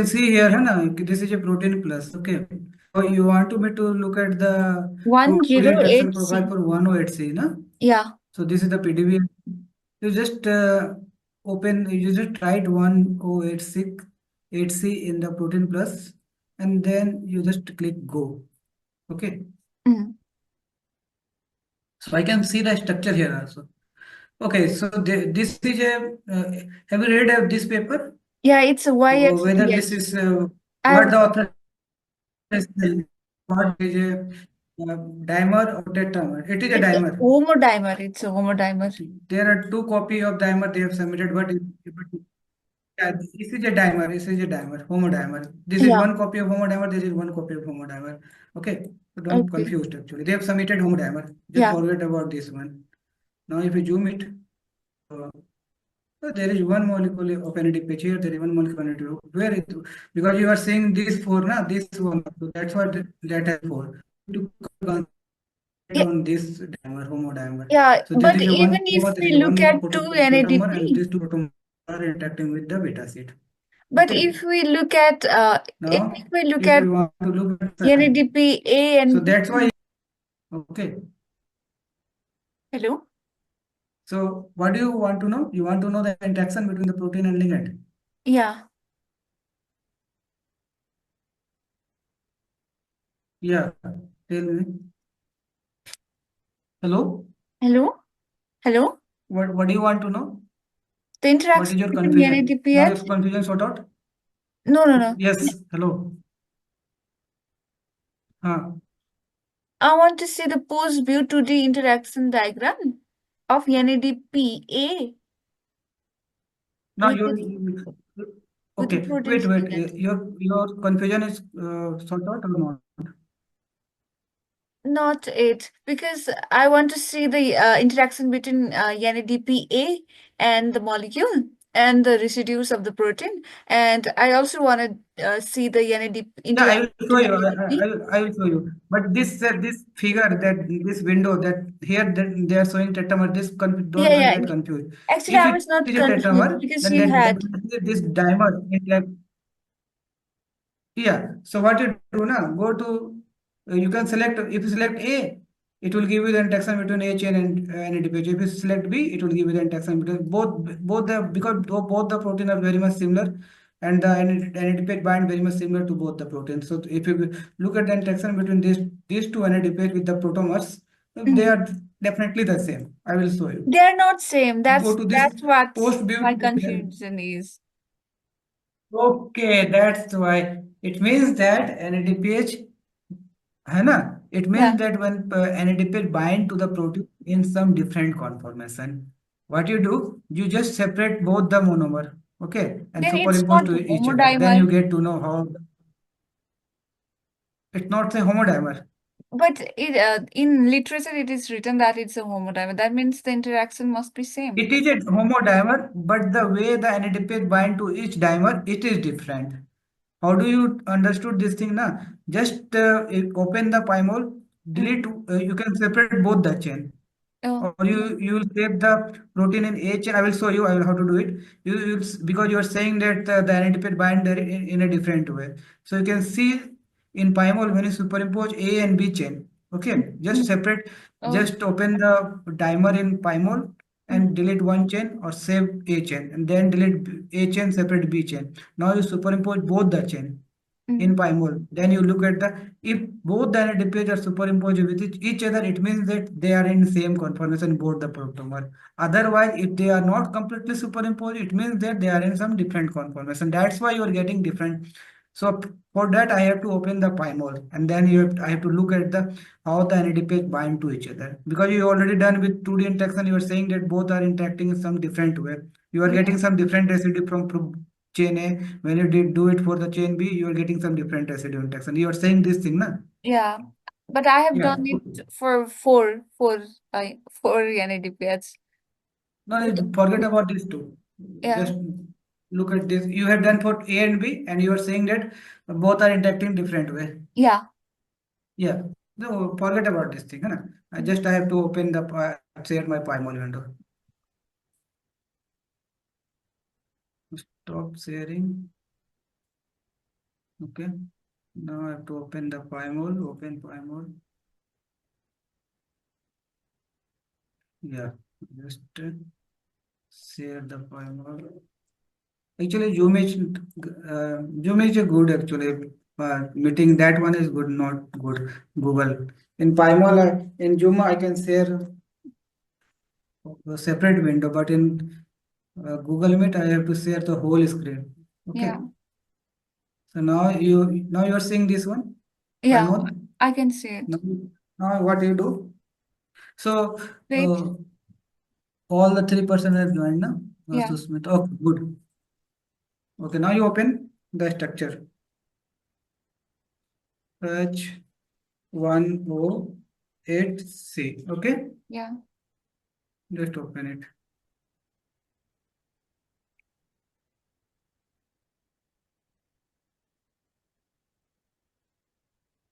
see here, है ना, this is a protein plus. Okay. So you want me to look at the 2D interaction profile 108C. for 108C, na? Yeah. So this is the PDB. You just you just write 1086 8C in the protein plus, and then you just click go. Okay. Mm. So I can see the structure here also. Okay. So this is a. Have you read this paper? Yeah, it's a Or whether this YXPH. is what I've the author is saying? What is a dimer or tetramer? It is a It's a dimer. homodimer. It's a homodimer. There are two copy of dimer they have submitted, but yeah, this is a dimer. This is a dimer, homodimer. This is Yeah. one copy of homodimer. This is one copy of homodimer. Okay, so don't Okay. confuse actually. They have submitted homodimer. Just Yeah. forget about this one. Now, if you zoom it, uh, there is one molecule of NADPH here. There is one molecule of NADPH. Where it? Because you are seeing these four, na, this one. So that's what that has four. To concentrate Yeah. on this dimer, homodimer. Yeah. So this But is a even one if protomer. This we is a look one at two protomer, and NADP, these two protomers are interacting with the beta sheet. but Okay. if we look at if Now, we look if at you want to look at side, NADP A so and that's why, B. okay. Hello? So what do you want to know? You want to know the interaction between the protein and ligand. Yeah. Yeah, tell me. Hello? Hello? Hello? What do you want to know? The What interaction is your between confusion? Now NADPH? if confusion sort out? No, no, no. Yes, hello. Huh. I want to see the post-view 2D interaction diagram of NADPA Now with the with the okay, protein wait, wait. ligand. Your confusion is sort out or not? Not it, because I want to see the interaction between NADPA and the molecule and the residues of the protein. And I also want to see the NAD Yeah, I interaction will show between you. NADP. I will show you. But this figure that this window that here that they are showing tetramer. This Yeah, don't yeah. get confused. Actually, If I it was not is a confused tetramer, because then you had. definitely this dimer is like. Yeah. So what you do now? Go to you can select if you select A, it will give you the interaction between A chain and NADPH. If you select B, it will give you the interaction between both the because both the protein are very much similar and the NADPH bind very much similar to both the proteins. So if you look at the interaction between these two NADPH with the protomers, they Mhm. are definitely the same. I will show you. They are not same. Go That's to this that's what post my view. confusion is. Okay, that's why it means that NADPH है ना? It Yeah. means that when NADPH bind to the protein in some different conformation, what you do, you just separate both the monomer, okay, and Then it's superimpose not to each other. Then homodimer. you get to know how it's not a homodimer. But in literature, it is written that it's a homodimer. That means the interaction must be same. It is a homodimer, but the way the NADPH bind to each dimer, it is different. How do you understood this thing, na? Just open the Pymol, Mm. delete, you can separate both the chain. Oh, Or you will save the protein in A chain. I will show you. I will how to do it. Because you are saying that the NADPH bind there in a different way. So you can see in Pymol when you superimpose A and B chain. Okay, just mm. separate. Oh, Just open the dimer in Pymol mm. and delete one chain or save A chain and then delete A chain, separate B chain. Now you superimpose both the chain Mm. in Pymol. Then you look at the if both the NADPH are superimposed with each other, it means that they are in same conformation both the protomer. Otherwise, if they are not completely superimposed, it means that they are in some different conformation. That's why you are getting different. So for that, I have to open the Pymol and then I have to look at the how the NADPH bind to each other. Because you already done with 2D interaction, you are saying that both are interacting in some different way. You are Yeah. getting some different residue from chain A. When you did do it for the chain B, you are getting some different residue interaction. You are saying this thing, na? Yeah. But I have Yeah. done it for four NADPH. No, For the, forget about this too. yeah. Just look at this. You have done for A and B, and you are saying that both are interacting different way. Yeah. Yeah. No, forget about this thing, na? I have to open the share my Pymol window. Stop sharing. Okay. Now I have to open the Pymol. Open Pymol. Yeah. Just share the Pymol. Actually, Zoom is a good actually. Meeting that one is good, not good. Google. In Pymol, in Zoom, I can share a separate window, but in Google Meet, I have to share the whole screen. Okay. Yeah. So now you're seeing this one, Yeah, Pymol. I can see it. Now what you do? So Wait. all the 3% have joined now. Yeah. Susmit. Okay, good. Okay, now you open the structure. H1O8C. Okay, Yeah. just open it.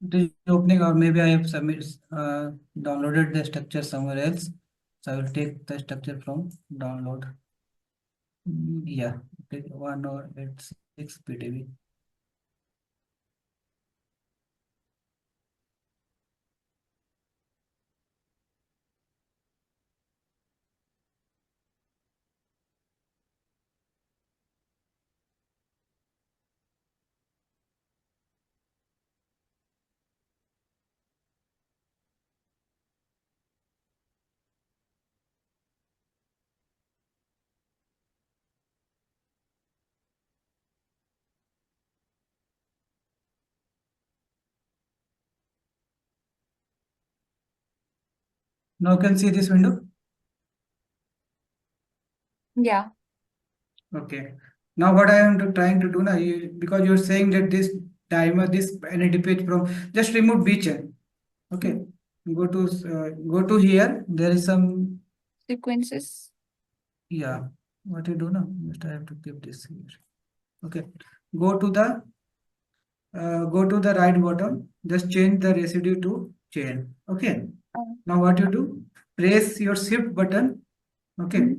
It is opening, or maybe I have downloaded the structure somewhere else. So I will take the structure from download. Yeah, okay, 1086 PDB. Now you can see this window. Yeah. Okay. Now what I am trying to do now, because you're saying that this timer, this NADPH from, just remove B chain. Okay. Go to here. There is some, Sequences. yeah. What you do now? Just I have to keep this here. Okay. Go to the right bottom. Just change the residue to chain. Okay. Oh. Now what you do? Press your shift button. Okay.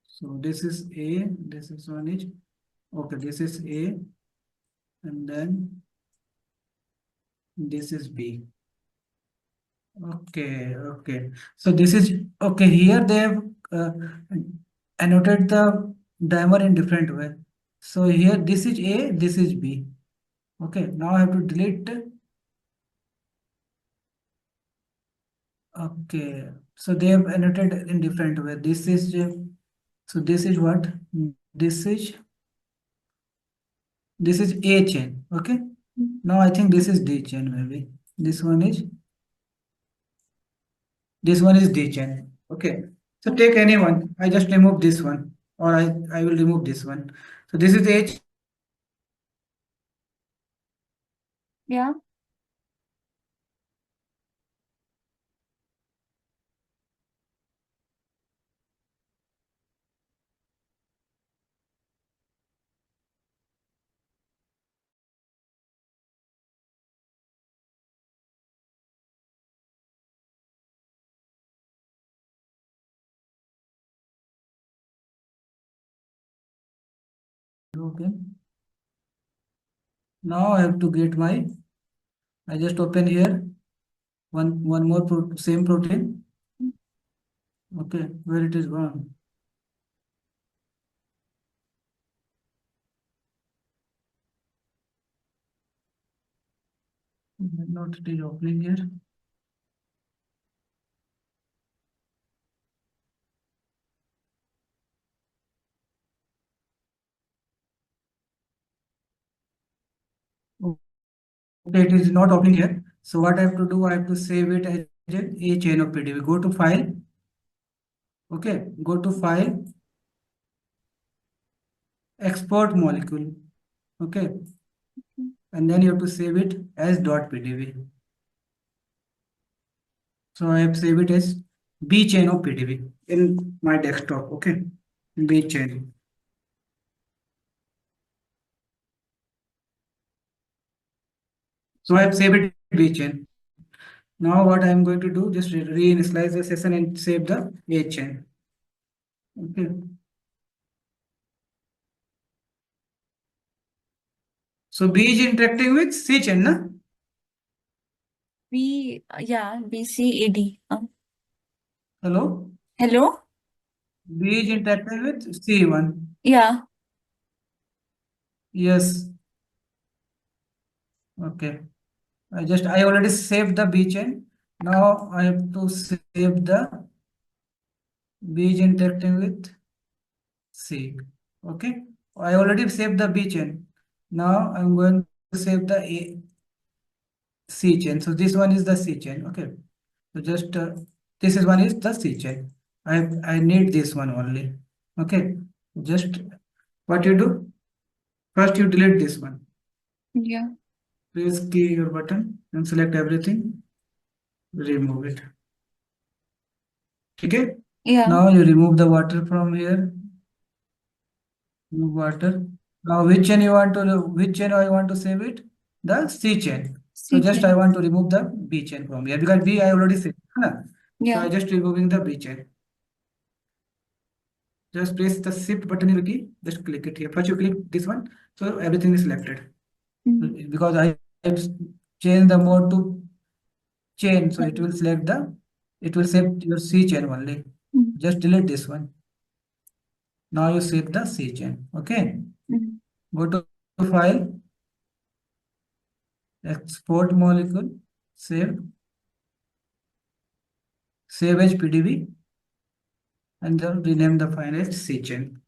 So this is A. This is one is okay. This is A, and then this is B. Okay, okay. So this is okay. Here they have annotated the dimer in different way. So here this is A, this is B. Okay, now I have to delete. Okay, so they have annotated in different way. This is so this is what? This is this is A chain. Okay. Now I think this is D chain maybe. This one is This one is D chain. Okay. So take any one. I just remove this one, or I will remove this one. So this is H. Yeah. Okay. Now I have to get my. I just open here one more same protein. Okay, where it is gone. Not it is opening here. Okay, it is not opening here. So what I have to do, I have to save it as a chain of PDB. Go to file. Okay, go to file, export molecule. Okay, and then you have to save it as .pdb. So I have saved it as B chain of PDB in my desktop. Okay, B chain. So I have saved it B chain. Now what I am going to do, just reinitialize the session and save the A chain. Okay. So B is interacting with C chain, na? Yeah, BCAD. Hello? Hello? B is interacting with C1. Yeah. Yes. Okay. I already saved the B chain. Now I have to save the B is interacting with C. Okay. I already saved the B chain. Now I'm going to save the C chain. So this one is the C chain. Okay. So just this is one is the C chain. I need this one only. Okay. Just what you do? First you delete this one. Yeah. Press key your button and select everything. Remove it. Okay. Yeah. Now you remove the water from here. Remove water. Now which chain I want to save it? The C chain. So C just I chain. want to remove the B chain from here because B I already saved. Na? So Yeah. I just removing the B chain. Just press the shift button key. Just click it here. First you click this one. So everything is selected. Mm. Because I have changed the mode to chain. So it will select it will save your C chain only. Mm. Just delete this one. Now you save the C chain. Okay. Mm. Go to file, export molecule, save, save as PDB, and then rename the file as C chain.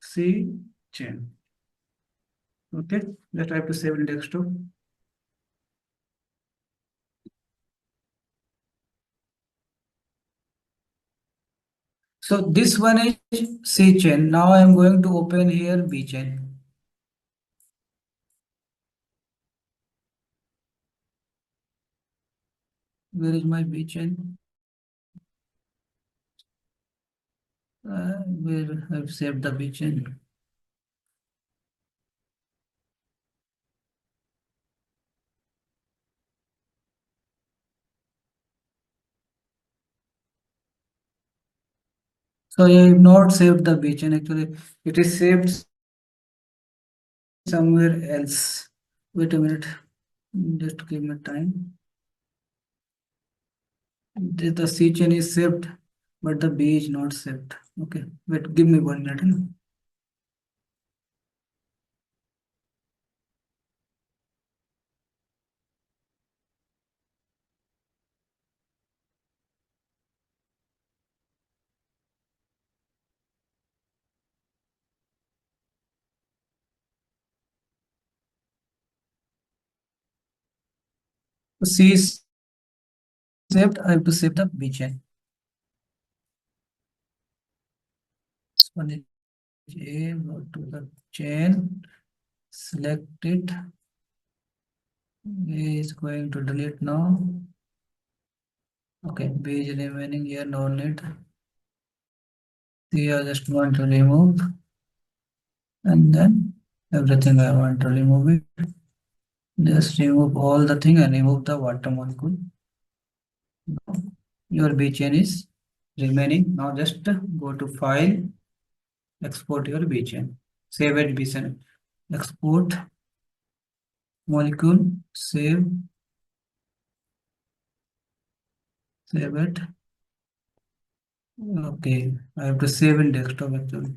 C chain. Okay. Just I have to save in desktop. So this one is C chain. Now I am going to open here B chain. Where is my B chain? Where I've saved the B chain. So I have not saved the B chain actually. It is saved somewhere else. Wait a minute. Just give me time. The C chain is saved, but the B is not saved. Okay, wait, give me 1 minute. C is saved. I have to save the B chain. This one is A. Go to the chain. Select it. A is going to delete now. Okay, B is remaining here. No need. C I just want to remove, and then everything I want to remove it. Just remove all the thing and remove the water molecule. Your B chain is remaining. Now just go to file, export your B chain. Save it B chain. Export molecule, save it. Okay, I have to save in desktop actually.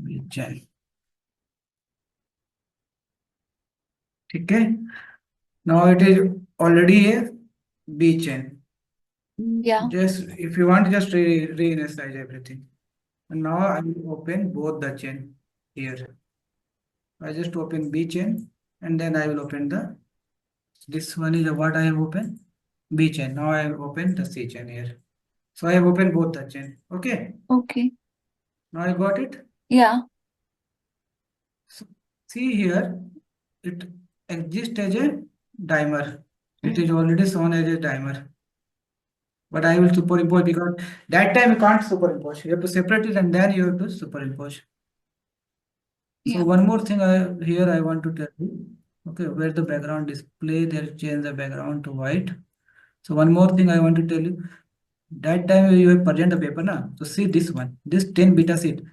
B chain. Okay. Now it is already a B chain. Yeah. Just if you want, just reinitialize everything. And now I will open both the chain here. I just open B chain and then I will open this one is what I have opened B chain. Now I have opened the C chain here. So I have opened both the chain. Okay. Okay. Now I got it. Yeah. So see here, it exists as a dimer. It is already shown as a dimer. But I will superimpose because that time you can't superimpose. You have to separate it and then you have to superimpose. So Yeah. one more thing here I want to tell you. Okay, where the background display, there change the background to white. So one more thing I want to tell you. That time you have present the paper, na? So see this one, this 10 beta sheet.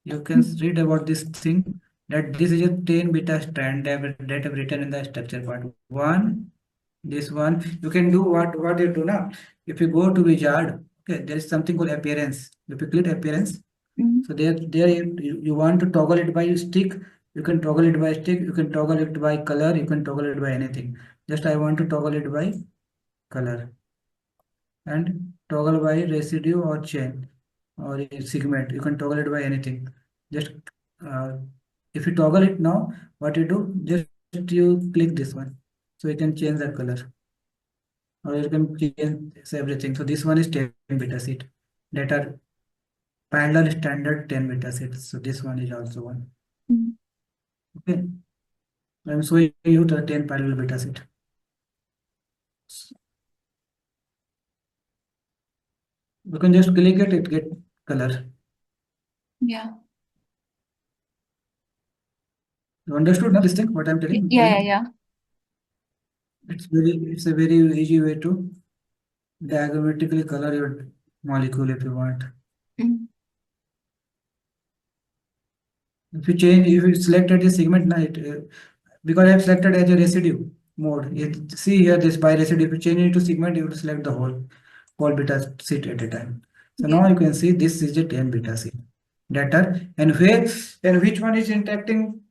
You can read about this thing. that this is a 10 beta strand that have written in the structure part. One, this one, you can do what you do now. If you go to wizard, okay, there is something called appearance. If you click appearance, Mm-hmm. so there you want to toggle it by stick. You can toggle it by stick. You can toggle it by color. You can toggle it by anything. Just I want to toggle it by color and toggle by residue or chain or a segment. You can toggle it by anything. Just uh, if you toggle it now, what you do? Just you click this one, so you can change the color or you can change everything. So this one is 10 beta sheet that are parallel standard 10 beta sheets. So this one is also one. Mm-hmm. Okay, I'm showing you the 10 parallel beta sheet. You can just click it, it get color. Yeah. You understood now this thing, what I'm telling, Yeah. doing? It's a very easy way to diagrammatically color your molecule if you want. Mm-hmm. If you selected the segment, now because I have selected as a residue mode. See here this by residue. If you change it to segment, you will select the whole beta sheet at a time. So Yeah. now you can see this is a 10 beta sheet data, and where and which one is interacting,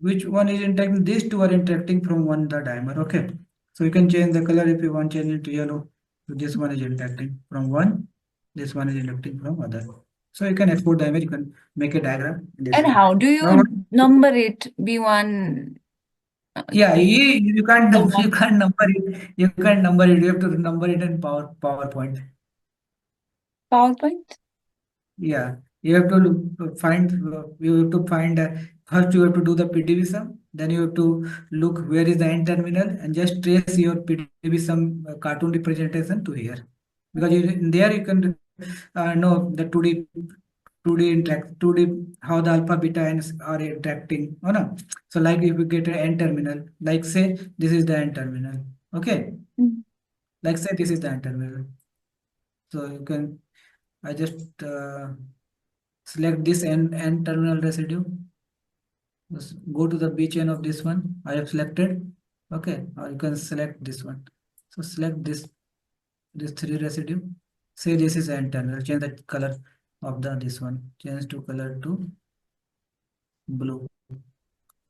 these two are interacting from one the dimer. Okay, so you can change the color if you want, change it to yellow. So this one is interacting from one, this one is interacting from other. So you can export the image, you can make a diagram in this And way. how do Now you number it? B1, yeah, you can't you B1, can't number it. You can't number it. You have to number it in PowerPoint. PowerPoint? Yeah, you have to find. You have to find. First, you have to do the PDB sum. Then you have to look where is the end terminal and just trace your PDB sum cartoon representation to here. Because in there you can know the 2D interact 2D how the alpha beta ends are interacting. Oh no. So like if you get an end terminal, like say this is the end terminal. Okay. Mm. Like say this is the end terminal. So you can I just select this end terminal residue. Just go to the B chain of this one. I have selected. Okay. Or you can select this one. So select this three residue. Say this is end terminal. Change the color of the this one. Change to color to blue.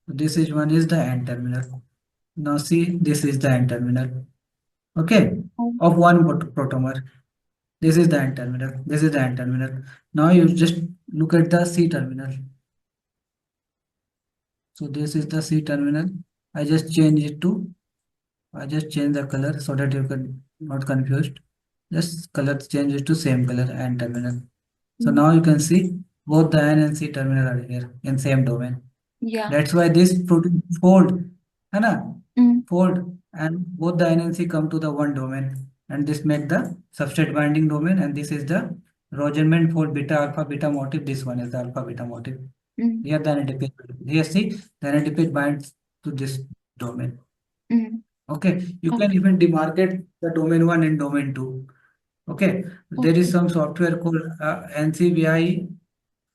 This is one is the end terminal. Now see this is the end terminal. Okay. Oh. Of one protomer. This is the end terminal. This is the end terminal. Now you just look at the C terminal. So this is the C terminal. I just change it to, I just change the color so that you can not confused. Just color change it to same color and terminal. So Mm. now you can see both the N and C terminal are here in same domain. Yeah. That's why this protein fold, है ना? Mm. Fold and both the N and C come to the one domain and this make the substrate binding domain and this is the Rogerman fold beta alpha beta motif. This one is the alpha beta motif. Mm. Here the NADP. Here see the NADP binds to this domain. Mm. Okay, you can Okay. even demarcate the domain one and domain two. Okay, there is Okay. some software called NCBI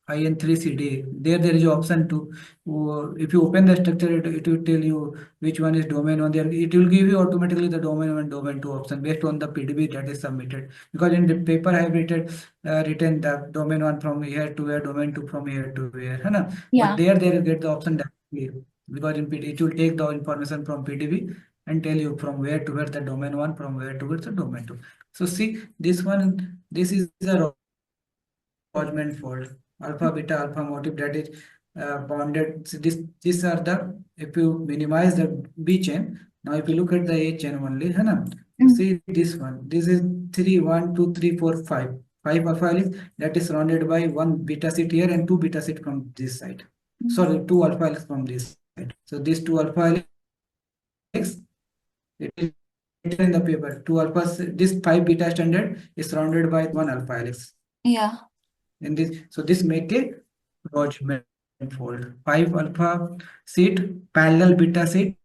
IN3CD. There is an option to if you open the structure, it will tell you which one is domain one. There it will give you automatically the domain one, domain two option based on the PDB that is submitted. Because in the paper I have written the domain one from here to here, domain two from here to here, है ना? But Yeah. there they will get the option directly because in PD, it will take the information from PDB and tell you from where to where the domain one, from where to where the domain two. So see this one, this is a Rodman fold, alpha, beta, alpha motif that is bounded. So these are the, if you minimize the B chain, now if you look at the A chain only, है ना? So Mm. see this one. This is 3, 1, 2, 3, 4, 5. 5 alpha helix that is surrounded by one beta sheet here and two beta sheet from this side. Mm. Sorry, two alpha helix from this side. So these two alpha helix, it is written in the paper. Two alpha, this 5 beta standard is surrounded by one alpha helix. Yeah. In this, so this make a Rodman fold. 5 alpha sheet, parallel beta sheet.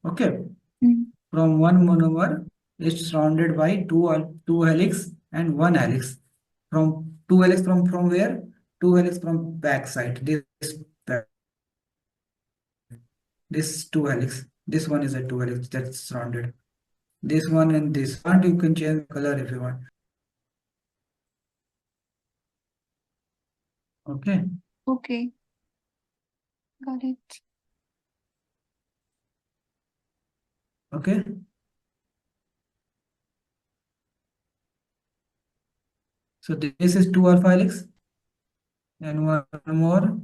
Okay, Mm. from one monomer is surrounded by two helix and one helix. From two helix from where? Two helix from back side. This back This two helix. This one is a two helix that's surrounded. This one and this one, you can change the color if you want. Okay. Okay, got it. Okay. So this is two alpha helix and one more.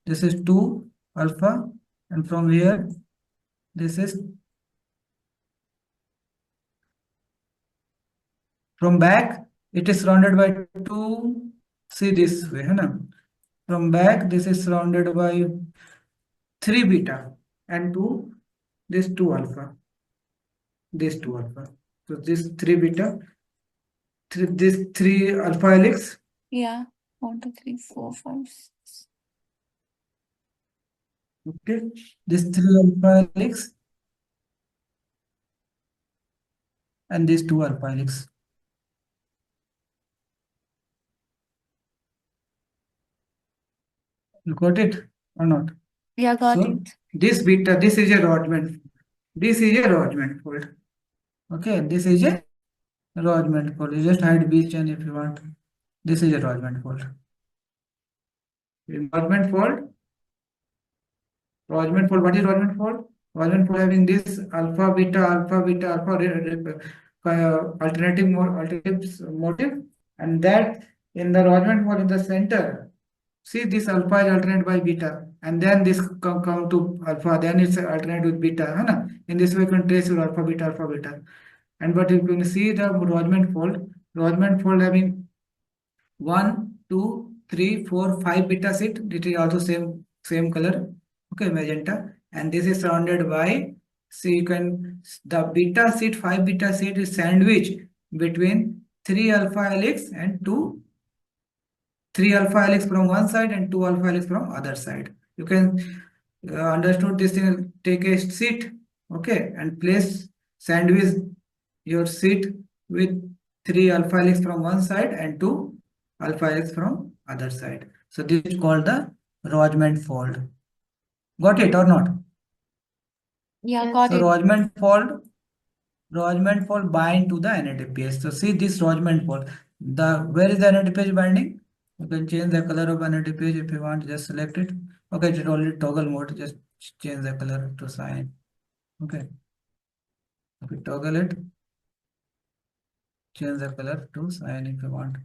This is two alpha, and from here this is from back. It is surrounded by two. See this way, है ना? From back, this is surrounded by 3 beta and this 2 alpha. This 2 alpha. So this 3 beta, this 3 alpha helix. Yeah, 1, 2, 3, 4, 5, 6. Okay. This 3 alpha helix and this 2 alpha helix. You got it or not? Yeah, got So it. this beta, this is a Rodman. This is a Rodman fold. Okay, this is a Rodman fold. You just hide B chain if you want. This is a Rodman fold. Rodman fold. Rodman fold. What is Rodman fold? Rodman fold having this alpha, beta, alternative motive, and that in the Rodman fold in the center. See, this alpha is alternate by beta, and then this come to alpha, then it's alternate with beta. है ना? In this way, you can trace your alpha, beta. And but if you see the Rodman fold having 1, 2, 3, 4, 5 beta seat. It is also same color. Okay, magenta. And this is surrounded by, see, you can, the beta seat, 5 beta seat is sandwiched between 3 alpha helix and 3 alpha helix from one side and 2 alpha helix from other side. You can understood this thing. Take a seat, okay, and place sandwich your seat with 3 alpha helix from one side and 2 alpha helix from other side. So this is called the Rodman fold. Got it or not? Yeah, got So it. Rodman fold bind to the NADPH. So see this Rodman fold. Where is the NADPH binding? You can change the color of NADPH if you want. Just select it. Okay, it's only toggle mode. Just change the color to cyan. Okay. If you toggle it, change the color to cyan if you want.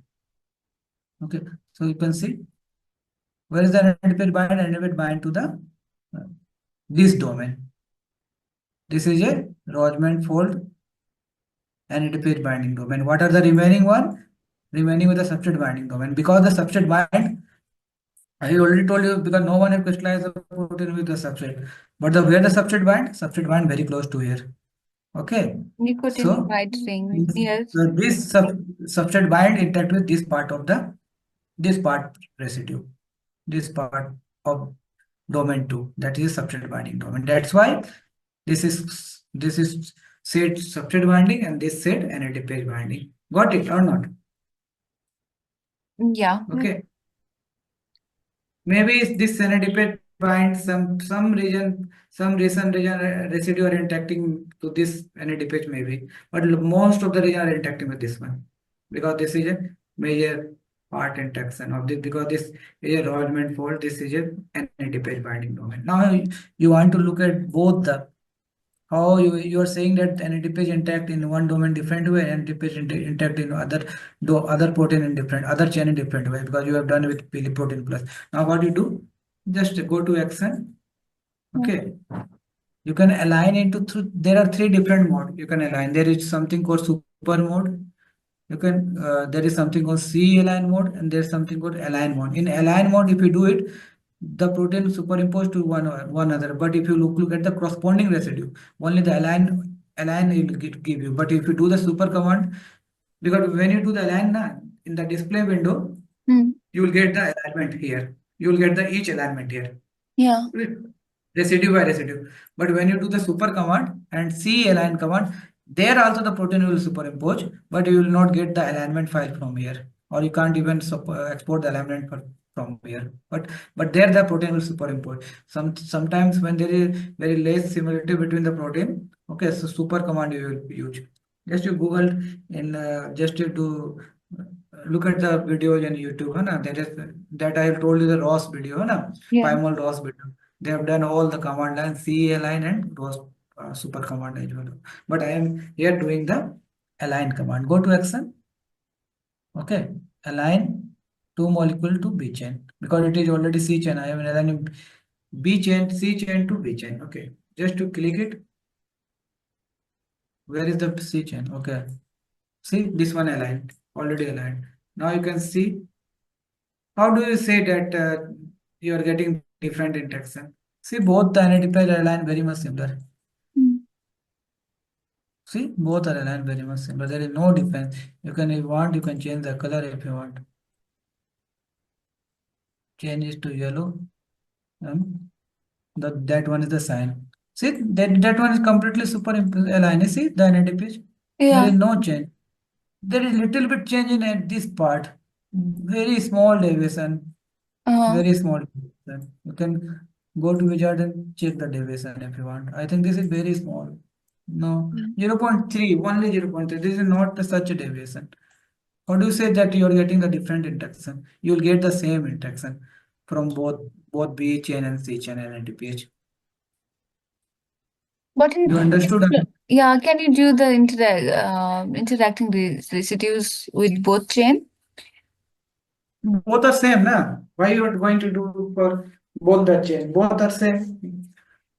Okay, so you can see where is the NADPH bind? NADPH bind to the this domain. This is a Rodman fold NADPH binding domain. What are the remaining one? Remaining with the substrate binding domain. Because the substrate bind, I already told you, because no one has crystallized the protein with the substrate. But where the substrate bind? Substrate bind very close to here. Okay. Nicotine So white ring. Yes. this substrate bind interact with this part of this part residue. This part of domain 2. That is substrate binding domain. That's why this is said substrate binding and this said NADPH binding. Got it or not? Yeah. Okay. Maybe this NADPH binds some region residue are interacting to this NADPH maybe, but most of the region are interacting with this one because this is a major part interaction of this, because this is a Rodman fold. This is a NADPH binding domain. Now you want to look at both the how you are saying that NADPH interact in one domain different way and NADPH interact in other protein in different other chain in different way, because you have done with Pili protein plus. Now what you do? Just go to action. Okay. You can align into there are 3 different modes you can align. There is something called super mode. You can there is something called C align mode and there's something called align mode. In align mode, if you do it, the protein superimposed to one another. But if you look at the corresponding residue, only the align will give you. But if you do the super command, because when you do the align in the display window, you will get the alignment here. You will get the each alignment here. Yeah. Residue by residue. But when you do the super command and C align command, there also the protein will superimpose, but you will not get the alignment file from here, or you can't even export the alignment from here. But there the protein will superimpose. Sometimes when there is very less similarity between the protein, okay, so super command you will use. Just you Google in just you do look at the videos on YouTube, है ना? That I have told you the ROS video, है ना? Yeah. Pymol ROS video. They have done all the command line, C line and ROS super command as well. But I am here doing the align command. Go to action. Okay, align two molecule to B chain because it is already C chain. I am aligning B chain, C chain to B chain. Okay, just to click it. Where is the C chain? Okay, see this one aligned, already aligned. Now you can see how do you say that you are getting different interaction. See both the identifier are aligned very much similar. Mm. See both are aligned very much similar. There is no difference. You can if you want you can change the color if you want. Change it to yellow. And that one is the sign. See that one is completely super aligned. You see the NADPH? There Yeah. is no change. There is little bit change in this part. Very small deviation. Uh, Very small deviation. You can go to wizard and check the deviation if you want. I think this is very small. No, mm. 0.3, only 0.3. This is not such a deviation. How do you say that you are getting the different interaction? You will get the same interaction from both B chain and C chain and NADPH. But You understood? yeah, can you do the interacting residues with both chain? Both are same, na? Why you are going to do for both the chain? Both are same.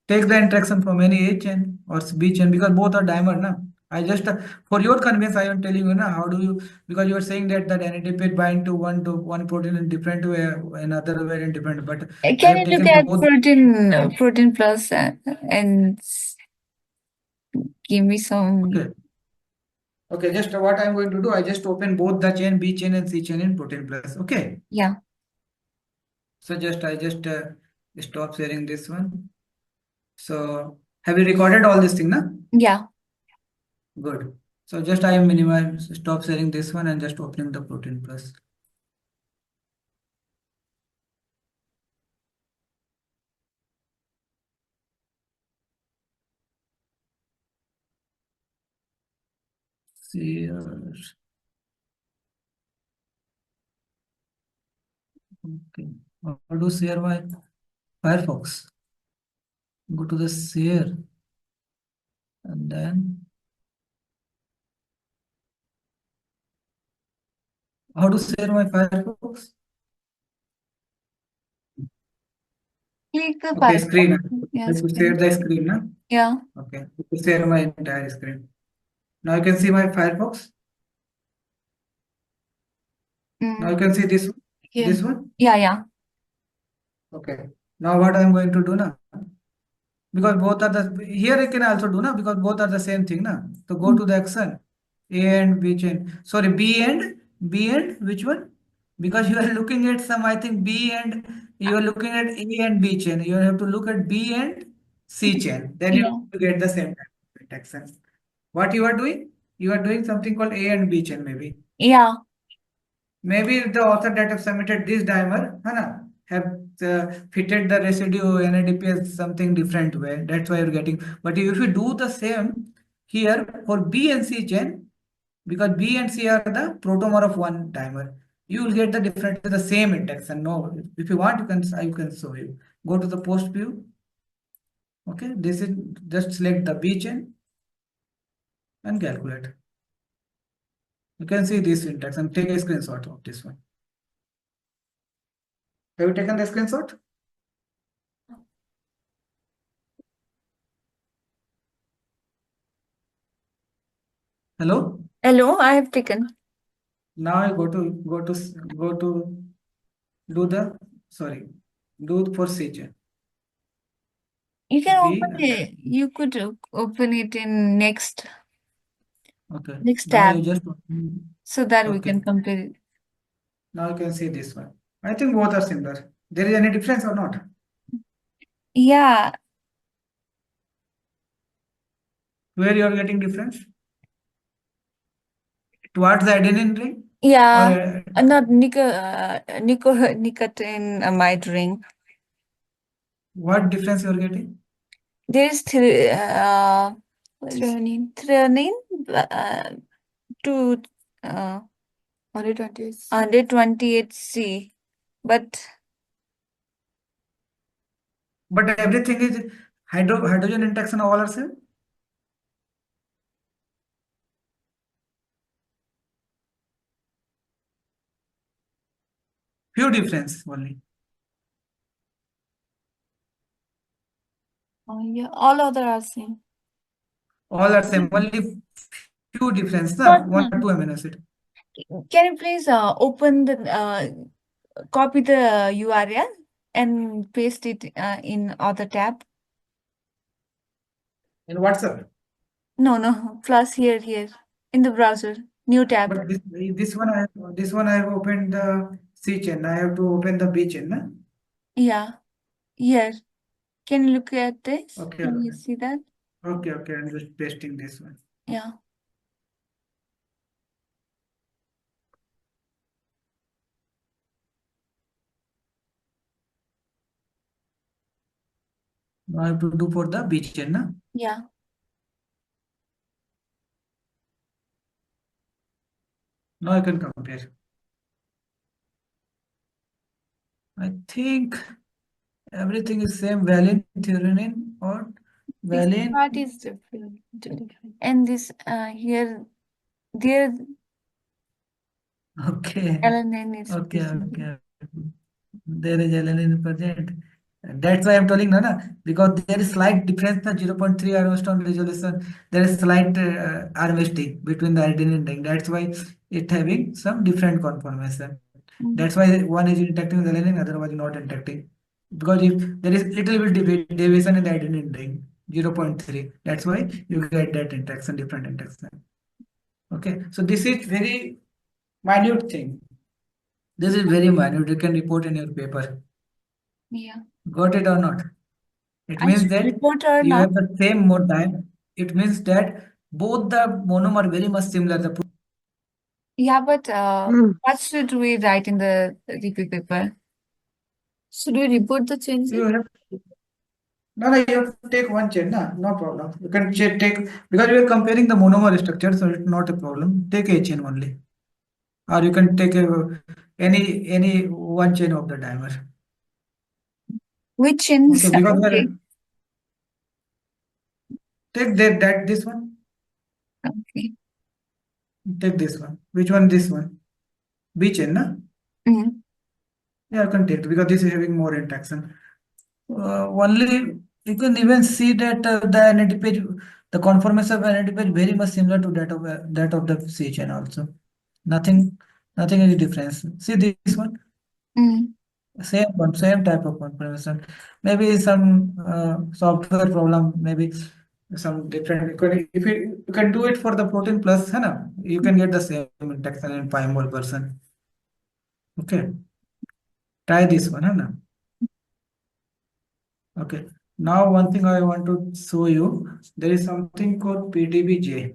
Take the interaction from any A chain or B chain because both are dimer, na? I just for your convenience, I am telling you, na, how do you because you are saying that NADPH bind to one protein in different way, another way in different. But I Can have you look taken at both. protein plus and give me some? Okay. Okay, just what I'm going to do, I just open both the chain, B chain and C chain in protein plus. Okay. Yeah. So I just stop sharing this one. So have you recorded all this thing, na? Yeah. Good. So just I am minimize, stop sharing this one and just opening the protein plus. Share. Okay. How to share my Firefox? Go to the share and then how to share my Firefox? Click the Okay, Firefox. screen. Yeah, Let me share screen. the screen, na? Yeah. Okay. To share my entire screen. Now you can see my Firefox. Now you Mm, can see this one. yeah. This one. Yeah. Yeah. Okay. Now what I am going to do now? Because both are the here I can also do now because both are the same thing now. So go Mm. to the action A and B chain. Sorry, B and which one? Because you are looking at some, I think B and you are looking at A and B chain. You have to look at B and C chain. Then you Yeah. get the same type of interaction. What you are doing? You are doing something called A and B chain maybe. Yeah. Maybe the author that have submitted this dimer, Hana, have fitted the residue NADP as something different way. That's why you're getting. But if you do the same here for B and C chain, because B and C are the protomer of one dimer, you will get the different, the same interaction. No, if you want, I can show you. Go to the post view. Okay, this is just select the B chain and calculate. You can see this interaction. Take a screenshot of this one. Have you taken the screenshot? Hello? Hello, I have taken. Now I go to do the sorry do for CJ You can open B and then it. You could open it in okay. next Now you tab just so that we okay. can compare it. Now you can see this one. I think both are similar. There is any difference or not? Yeah. Where you are getting difference? Towards the adenine ring? Yeah, not nicotinamide ring. what difference you are getting? There is threonine to uh, 128C, but But everything is hydrogen interaction all are same. Few difference only. yeah, all other are same. All are same. Only few difference, na? But One two amino acid. can you please open the copy the URL and paste it in other tab? In WhatsApp. No, plus here in the browser, new tab. But this one I have opened the C chain. I have to open the B chain, na? Yeah, here. Can you look at this? Okay, Can you okay. see that? Okay. I'm just pasting this one. Yeah. Now I have to do for the B chain, na? Yeah. Now I can compare. I think everything is same. Valine, threonine, or This valine. part is different. And this here, there, Okay. alanine is Okay. present. There is alanine present. That's why I'm telling no, na, because there is slight difference, na 0.3 armstrong resolution. There is slight armistic between the adenine ring. That's why it having some different conformation. Mm. That's why one is interacting with alanine, otherwise not interacting. Because if there is little bit deviation in the adenine ring, 0.3, that's why you get that interaction, different interaction. Okay, so this is very minute thing. This is very minute. You can report in your paper. Yeah. Got it or not? It I means should that report or you not? have the same mode time. It means that both the monomer very much similar. The Yeah, but what should we write in the review paper? Should we report the changes? you have no, you have to take one chain, no problem. You can take because we are comparing the monomer structure, so it's not a problem. Take a chain only, or you can take any one chain of the dimer. Which chains? Okay, because we Okay. are take that this one. Okay. Take this one. Which one? This one. B chain, na? Mm. Yeah, you can take because this is having more interaction. Only you can even see that the NAD page, the conformation of NAD page very much similar to that of the C chain also. Nothing, nothing is difference. See this one, Mm. same type of conformation. Maybe some software problem, maybe some different. If you can do it for the protein plus, है ना, you can get the same interaction in Pymol person. Okay, try this one, है ना. Okay. Now one thing I want to show you, there is something called PDBj.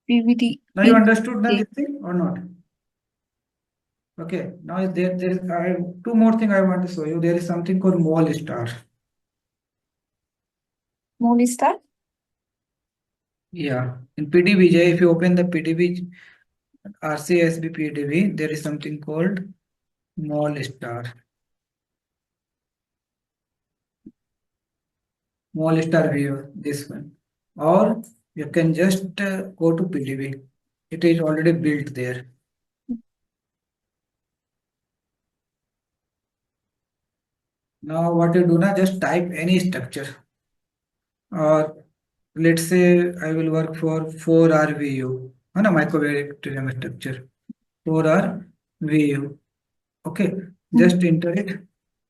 PVD. Now you understood that this thing or not? Okay. Now there is I have two more thing I want to show you. There is something called mole star. Mole star? Yeah. In PDBj, if you open the PDB RCSB PDB, there is something called mole star. Mole star view, this one. Or you can just go to PDB. It is already built there. Now what you do now, just type any structure. Or let's say I will work for 4R VU on a microbacterium structure. 4R VU. Okay, Mm. just enter it,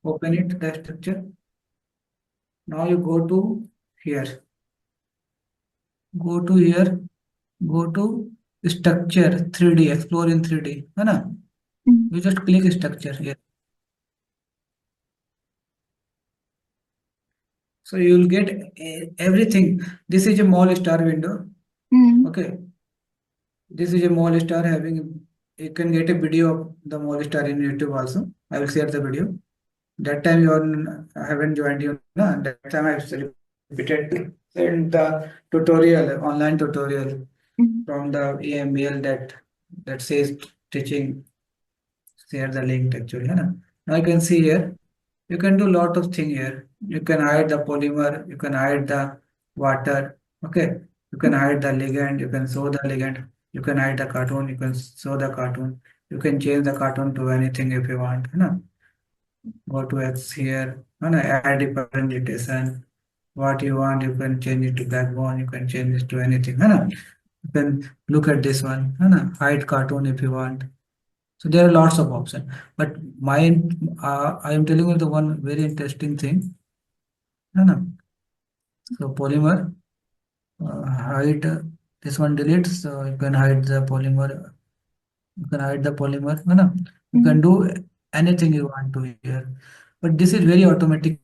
open it, the structure. Now you go to here, go to here, go to structure 3D, explore in 3D. है ना? Mm. You just click structure here. So you will get everything. This is a mole star window. Mm. Okay. This is a mole star having you can get a video of the Mole Star in YouTube also. I will share the video. That time you haven't joined you, no? That time I repeated in the tutorial, online tutorial Mhm. from the email that says teaching. Share the link actually. है ना? Now you can see here. You can do lot of thing here. You can hide the polymer. You can hide the water. Okay. You can hide the ligand. You can show the ligand. You can hide the cartoon. You can show the cartoon. You can change the cartoon to anything if you want. है ना? Go to X here. है ना? Add differentiation. What you want, you can change it to backbone. You can change it to anything. है ना? You can look at this one. है ना? Hide cartoon if you want. So there are lots of options. But mine, I am telling you the one very interesting thing. है ना? So polymer, hide this one delete. So you can hide the polymer. You can hide the polymer. है ना? You Mhm. can do anything you want to here. But this is very automatic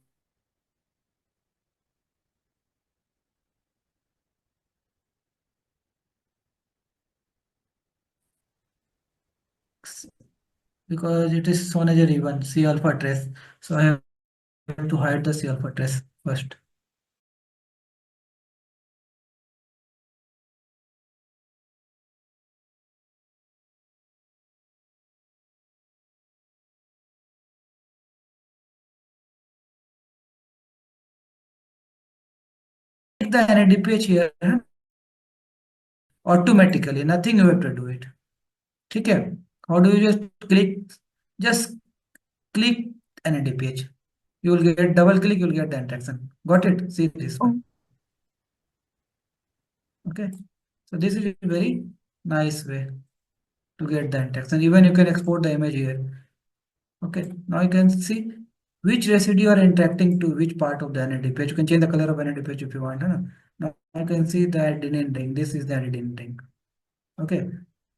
because it is shown as a ribbon C alpha trace. So I have to hide the C alpha trace first. The NADPH here automatically, nothing you have to do it. ठीक है? How do you just click NADPH. You will get double click, you will get the interaction. Got it? See this Oh. one. Okay. So this is a very nice way to get the interaction. Even you can export the image here. Okay. Now you can see which residue are interacting to which part of the NADPH. You can change the color of NADPH if you want. Huh? Now you can see the adenine ring. This is the adenine ring. Okay.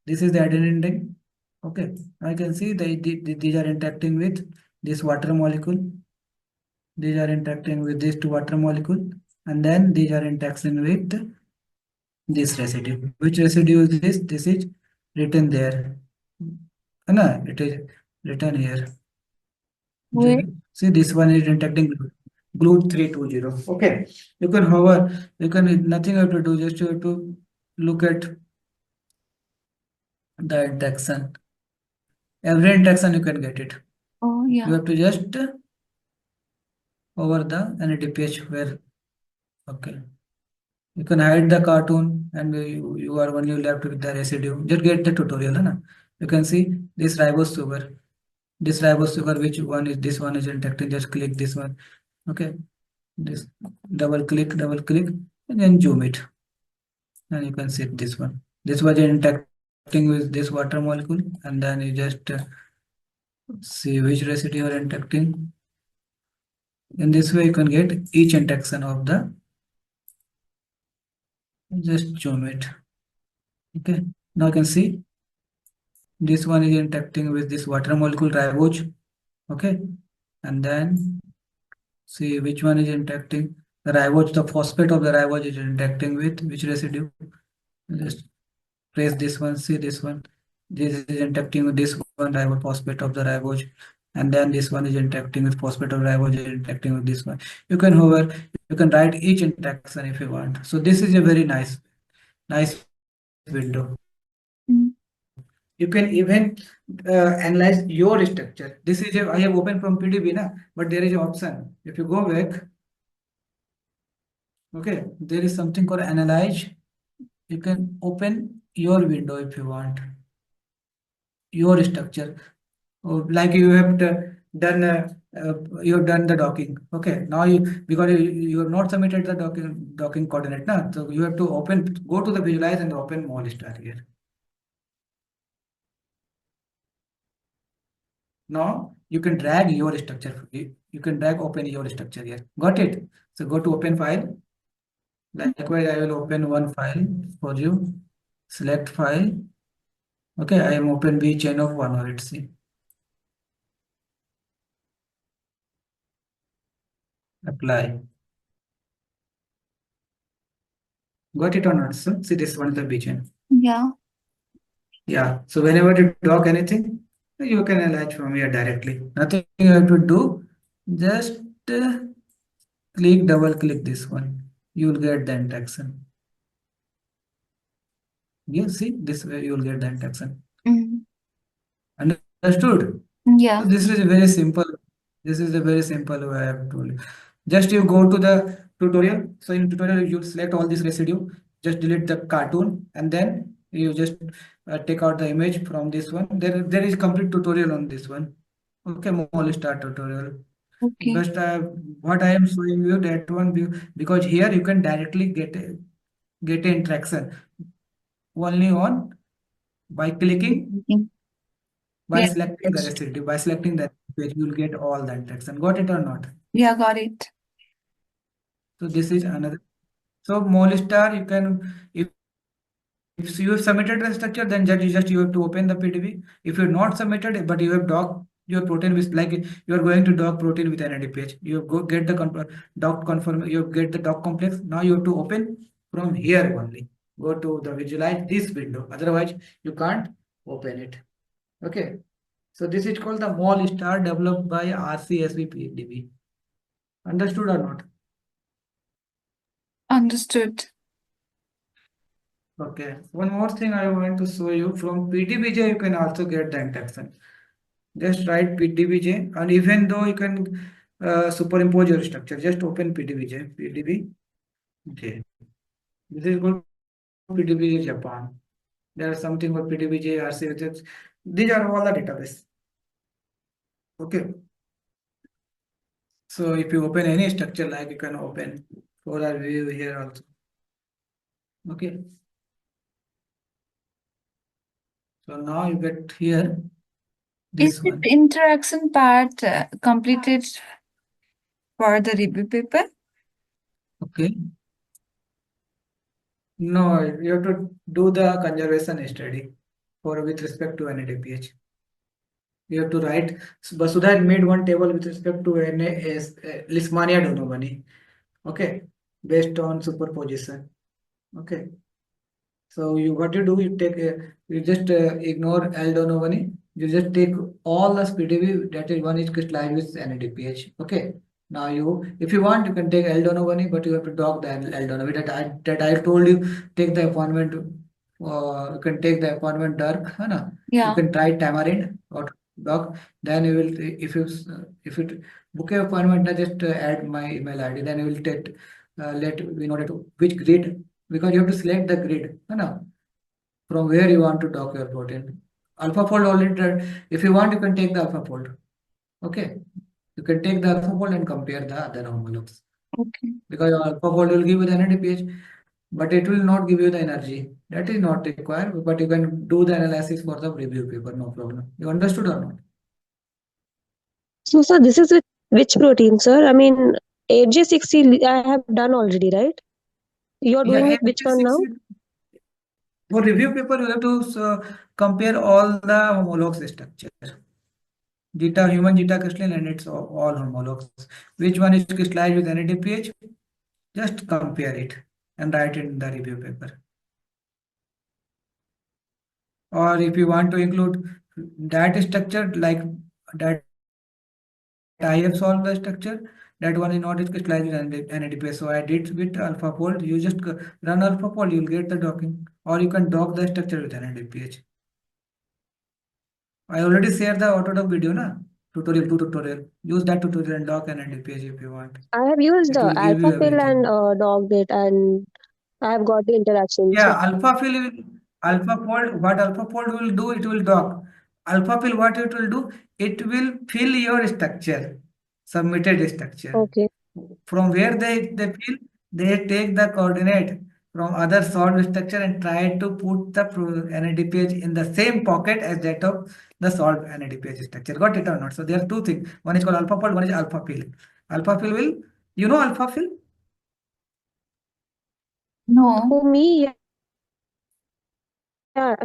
This is the adenine ring. Okay. Now you can see these are interacting with this water molecule. These are interacting with these two water molecule, and then these are interacting with this residue. Which residue is this? This is written there. No, it is written here. Where? See, this one is interacting glue 320. Okay. You can hover, you can nothing you have to do, just you have to look at the interaction. Every interaction you can get it. Oh, You yeah. have to just hover the NADPH where okay. You can hide the cartoon and you are only left with the residue. Just get the tutorial. है ना? You can see this ribose sugar. This ribose sugar, which one is this one is interacting? Just click this one. Okay. This double click, and then zoom it. And you can see this one. This was interacting with this water molecule, and then you just see which residue are interacting. In this way, you can get each interaction of the. Just zoom it. Okay. Now you can see this one is interacting with this water molecule ribose. Okay. And then see which one is interacting. The ribose, the phosphate of the ribose is interacting with which residue. Just press this one, see this one. This is interacting with this one ribose phosphate of the ribose. And then this one is interacting with phosphate of ribose, is interacting with this one. You can hover, you can write each interaction if you want. So this is a very nice window. Mm. You can even analyze your structure. This is I have opened from PDB, na, but there is an option. If you go back, okay, there is something called analyze. You can open your window if you want, your structure. Like you have done, you have done the docking. Okay, now because you have not submitted the docking coordinate, na, so you have to go to the visualize and open Mole Star here. Now you can drag your structure. You can drag open your structure here. Got it? So go to open file. Likewise, I will open one file for you. Select file. Okay, I am open B chain of one. Let's see. Apply. Got it or not? So see this one is the B chain. Yeah. Yeah. So whenever you dock anything, you can attach from here directly. Nothing you have to do. Just double click this one. You will get the interaction. You see, this way you will get the interaction. Mm. Understood? So Yeah. this is a very simple. This is a very simple way I have told you. Just you go to the tutorial. So in tutorial you select all this residue. Just delete the cartoon and then you just take out the image from this one. There is complete tutorial on this one. Okay, mole start tutorial. Okay. But what I am showing you that one because here you can directly get a interaction only on by clicking Mhm. by Yeah. selecting the Yes. residue, by selecting that page, you will get all the interaction. Got it or not? Yeah, got it. So this is another. So Molestar, you can if you have submitted the structure, then just you have to open the PDB. If you're not submitted, but you have docked your protein with like you are going to dock protein with an NAD page. You go get the doc conform. You get the doc complex. Now you have to open from here only. Go to the visualize this window. Otherwise, you can't open it. Okay. So this is called the mol star developed by RCSV PDB. Understood or not? Understood. Okay. One more thing I want to show you from PDBj you can also get the interaction. Just write PDBj and even though you can superimpose your structure, just open PDBj. PDBj. This is called PDBj Japan. There is something called PDBj RCSV. These are all the database. Okay. So if you open any structure like you can open for our view here also. Okay. So now you get here Is this it one. interaction part completed for the review paper? Okay. No, you have to do the conservation study for with respect to NADPH. You have to write. But Sudha had made one table with respect to NAS, Lismania Donovani. Okay, based on superposition. Okay. So you what you do, you take you just ignore L Donovani. You just take all the PDB that is one is crystallized with NADPH. Okay. Now you, if you want, you can take L Donovani, but you have to dock the L Donovani that I told you. Take the appointment. You can take the appointment dark. है ना? You Yeah. can try tamarind or dock. Then you will if you book a appointment, just add my email ID. Then you will take let we know that which grid because you have to select the grid no, from where you want to dock your protein. Alpha fold already if you want you can take the alpha fold. Okay. You can take the alpha fold and compare the other homologs. Okay. Because alpha fold will give you the NADPH, but it will not give you the energy. That is not required, but you can do the analysis for the review paper, no problem. You understood or not? So, sir, this is which protein, sir? I mean, 8J60 I have done already, right? You're Yeah, doing with which one now? MJ6 for review paper you have to compare all the homologs structure. Zeta, human zeta crystalline, and it's all homologs. Which one is crystallized with NADPH? Just compare it and write it in the review paper. Or if you want to include that structure, like that I have solved the structure, that one is not crystallized with NADPH. So I did with alpha fold. You just run alpha fold, you'll get the docking. Or you can dock the structure with NADPH. I already shared the Autodoc video, na? Tutorial. Use that tutorial and dock NADPH if you want. I have used It will give you alpha fill and everything. dogged it, and I have got the interaction. Yeah, So, alpha fold, what alpha fold will do, it will dock. Alpha fill, what it will do, it will fill your structure, submitted structure. okay. From where they fill, they take the coordinate from other solved structure and try to put the NADPH in the same pocket as that of the solved NADPH structure. Got it or not? So there are two things. One is called alpha fold, one is alpha fill. Alpha fill will, you know alpha fill? No. For me, yeah,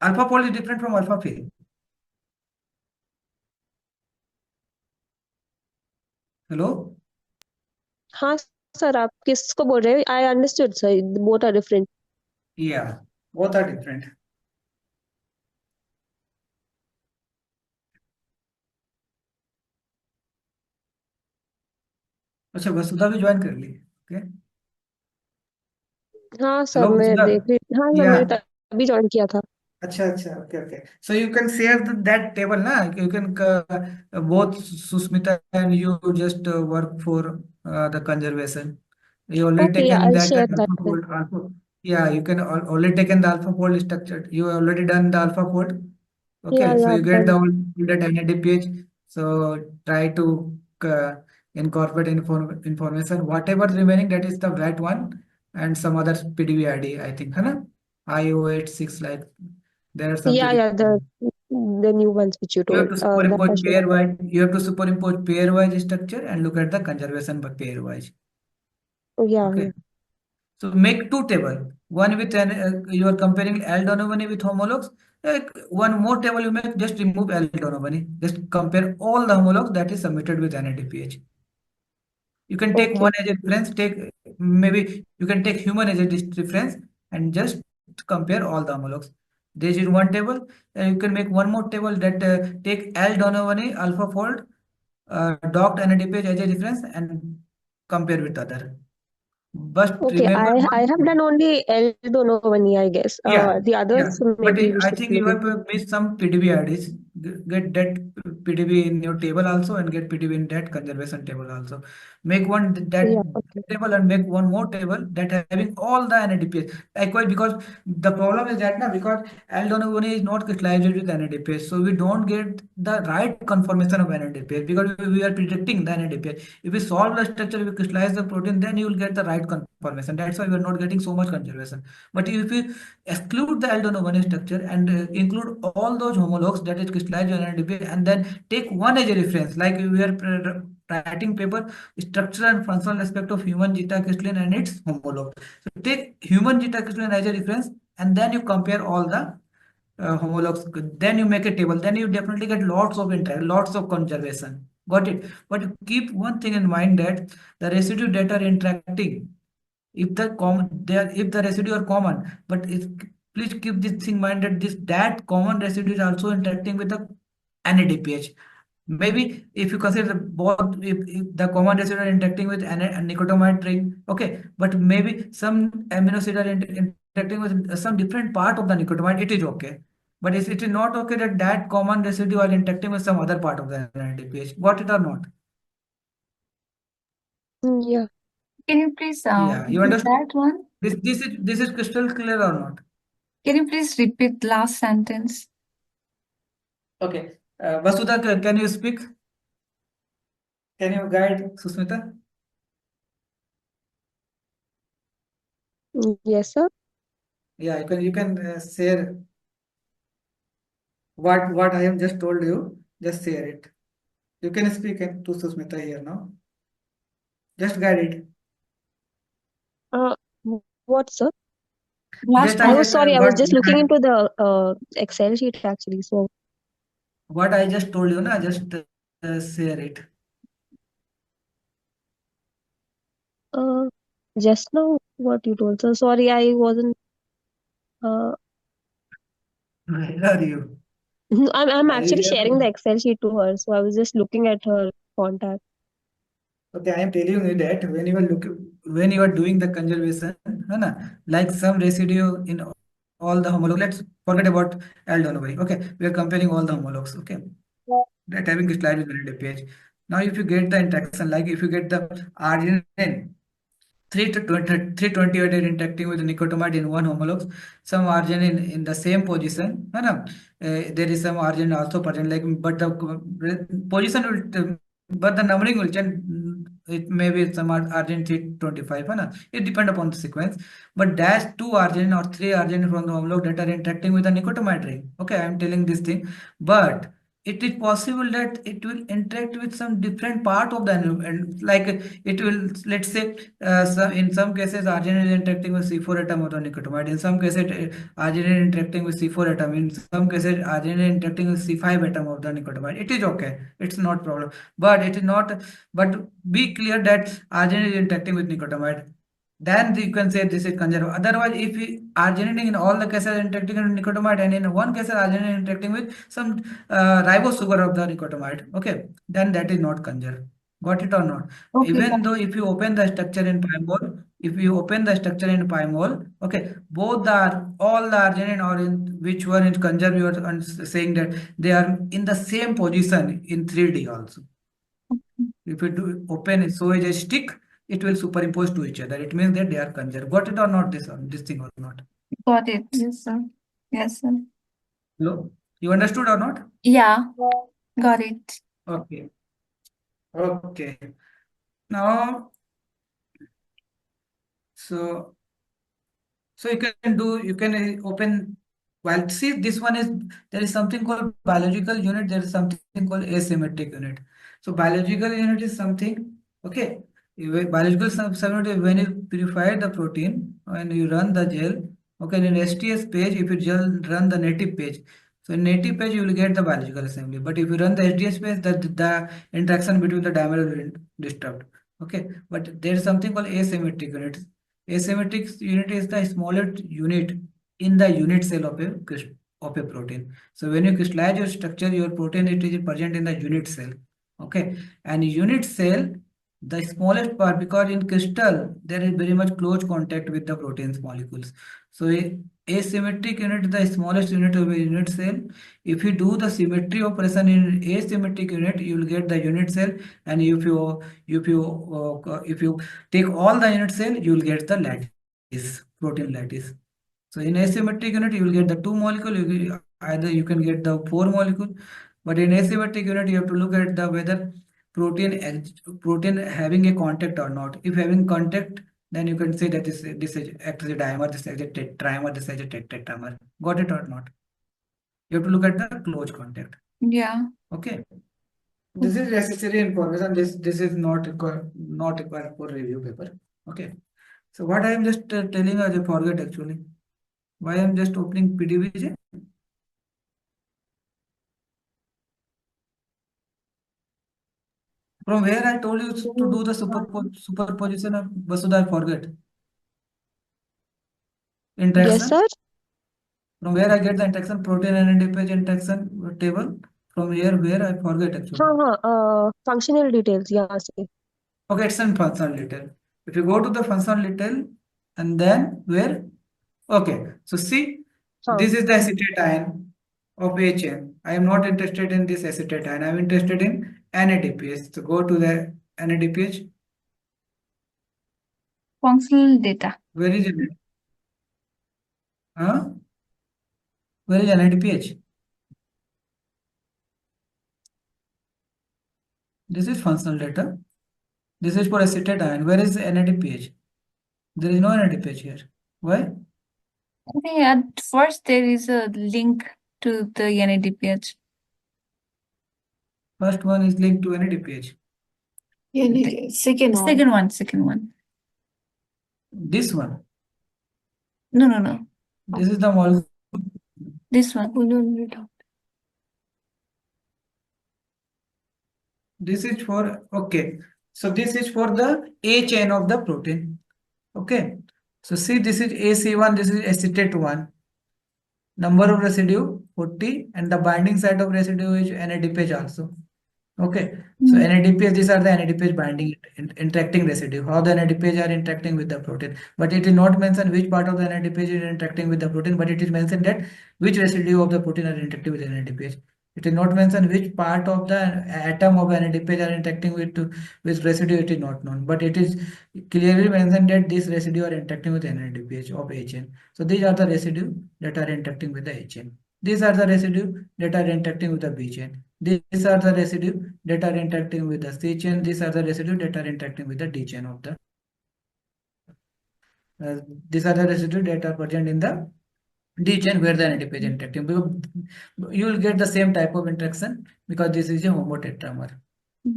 Alpha fold is different from alpha fill. Hello? हाँ sir, आप किसको बोल रहे हो? I understood, sir. Both are different. Yeah, both are different. अच्छा, वसुधा भी join कर ली। Okay. हाँ सर, हेलो मैं वसुधा। देख रही, हाँ सर, या मैंने तभी ज्वाइन किया था। अच्छा अच्छा, okay, okay. So you can share that table, na? You can both Susmita and you just work for the conservation. You already Okay, yeah, taken I'll that share that alpha then. fold. Alpha. Yeah, you can already taken the alpha fold structure. You already done the alpha fold. Yeah, Okay, so yeah, you I've get the done. whole that NAD page. So try to incorporate information. Whatever remaining, that is the wet one and some other PDB ID, I think, है ना? IO86, like there are some Yeah, PDB. yeah, the new ones which you You have told. to That I superimpose shared. pairwise. You have to superimpose pairwise structure and look at the conservation by pairwise. Yeah, yeah. Okay. So make two table. One with an you are comparing L Donovan with homologs. One more table you make, just remove L Donovan. Just compare all the homologs that is submitted with NADPH. You can take one Okay, as a reference, take maybe you can take human as a reference and just compare all the homologs. This is one table. You can make one more table that take L Donovan alpha fold, docked NADPH as a reference and compare with other. But okay. remember I one have thing. done only L Donovan, I guess. Yeah, The yeah. others But maybe we I should think look you have into. missed some PDB IDs. Get that PDB in your table also and get PDB in that conservation table also. Make one that Yeah, okay. table and make one more table that having all the NADPH. Likewise, because the problem is that now because L is not crystallized with NADPH, so we don't get the right conformation of NADPH because we are predicting the NADPH. If we solve the structure, we crystallize the protein, then you will get the right conformation. That's why we are not getting so much conservation. But if you exclude the L1 structure and include all those homologs that is crystallized on NADPH and then take one as a reference, like we are writing paper structure and functional aspect of human zeta crystalline and its homolog. So take human zeta crystalline as a reference and then you compare all the homologs. Then you make a table. Then you definitely get lots of lots of conservation. Got it? But keep one thing in mind that the residue data are interacting. If the residue are common, but please keep this thing in mind that that common residue is also interacting with the NADPH. Maybe if you consider both, if the common residue are interacting with an nicotinamide ring, okay, but maybe some amino acid are interacting with some different part of the nicotinamide, it is okay. But it is not okay that that common residue are interacting with some other part of the NADPH. Got it or not? Yeah. Can you please Yeah, you repeat understood? that one? This is crystal clear or not? Can you please repeat last sentence? Okay. Vasudha, can you speak? Can you guide Susmita? Yes, sir. Yeah, you can share what I have just told you. Just share it. You can speak to Susmita here now. Just guide it. Uh, what, sir? Last Just I I one. was just sorry, I was what just looking into the Excel sheet actually. So, what I just told you, na, just share it. uh, just now, what you told, sir. Sorry, I wasn't. Uh, Where are you? I'm Are you actually here? sharing the Excel sheet to her, so I was just looking at her contact. Okay, I am telling you that when you are doing the conservation, है ना, like some residue in all the homologs. Let's forget about aldolobary. Okay, we are comparing all the homologs. Okay, that having slide with the page. Now, if you get the interaction, like if you get the arginine 328 are interacting with nicotinamide in one homologs, some arginine in the same position, है ना? There is some arginine also present, like but the position will, but the numbering will change. It may be some arginine 325, है ना? It depends upon the sequence. But dash two arginine or three arginine from the homolog that are interacting with the nicotinamide ring. Okay, I am telling this thing, but it is possible that it will interact with some different part of the and like it will, let's say, in some cases arginine is interacting with C4 atom of the nicotinamide, in some cases arginine interacting with C4 atom, in some cases arginine interacting with C5 atom of the nicotinamide. It is okay, it's not problem, but it is not, but be clear that arginine is interacting with nicotinamide, then you can say this is conserved. Otherwise, if we arginine in all the cases interacting with nicotinamide and in one case arginine interacting with some ribose sugar of the nicotinamide, okay, then that is not conserved. Got it or not? Okay, Even though if you open the structure in Pymol, okay, both the all the arginine or in which one is conserved, you are saying that they are in the same position in 3D also. If you do open it so as a stick, it will superimpose to each other. It means that they are conserved. Got it or not? This thing or not? got it. Yes, sir. Yes, sir. Hello, you understood or not? Yeah, got it. Okay. Okay. Now, so you can open, well, see, this one is, there is something called biological unit, there is something called asymmetric unit. So biological unit is something, okay, biological subunit is when you purify the protein, when you run the gel, okay, in STS page, if you just run the native page, so in native page, you will get the biological assembly. But if you run the SDS page, the interaction between the dimer will be disturbed. Okay, but there is something called asymmetric unit. Asymmetric unit is the smallest unit in the unit cell of a protein. So when you crystallize your structure, your protein, it is present in the unit cell. Okay, and unit cell, the smallest part, because in crystal there is very much close contact with the protein's molecules. So asymmetric unit is the smallest unit of a unit cell. If you do the symmetry operation in asymmetric unit, you will get the unit cell, and if you take all the unit cell, you will get the lattice, protein lattice. So in asymmetric unit, you will get the two molecule. Either you can get the four molecule, but in asymmetric unit, you have to look at the whether protein having a contact or not. If having contact, then you can say that this is act as a dimer, this is a trimer, this is a tetramer. Got it or not? You have to look at the close contact. Yeah. Okay. This is necessary information. This is not required for review paper. Okay. So what I am just telling, I forget actually. Why I am just opening PDBj? From where I told you to do the superposition of Vasudha, I forget. Yes, Interaction. sir. From where I get the interaction, protein and NADPH interaction table. From here, where I forget actually. Functional details. Yeah, sir. Okay, it's in functional detail. If you go to the functional detail, and then where? Okay, so see, this is the acetate ion of HN. I am not interested in this acetate ion. I am interested in NADPH. So go to the NADPH. Functional data. Where is it? Huh? Where is NADPH? This is functional data. This is for acetate ion. Where is NADPH? There is no NADPH here. Why? I think at first there is a link to the NADPH. First one is linked to NADPH. Second one. This one. No. This is the molecule. This one. This is for, okay. So this is for the A chain of the protein. Okay. So see, this is AC1, this is acetate 1. Number of residue 40, and the binding site of residue is NADPH also. Okay. So NADPH, these are the NADPH binding interacting residue. How the NADPH are interacting with the protein. But it is not mentioned which part of the NADPH is interacting with the protein, but it is mentioned that which residue of the protein are interacting with NADPH. It is not mentioned which part of the atom of NADPH are interacting with residue. It is not known, but it is clearly mentioned that this residue are interacting with NADPH of HN. So these are the residue that are interacting with the HN. These are the residue that are interacting with the B chain. These are the residue that are interacting with the C chain. These are the residue that are interacting with the D chain of the. These are the residue that are present in the D chain where the NADPH is interacting. You will get the same type of interaction because this is a homotetramer.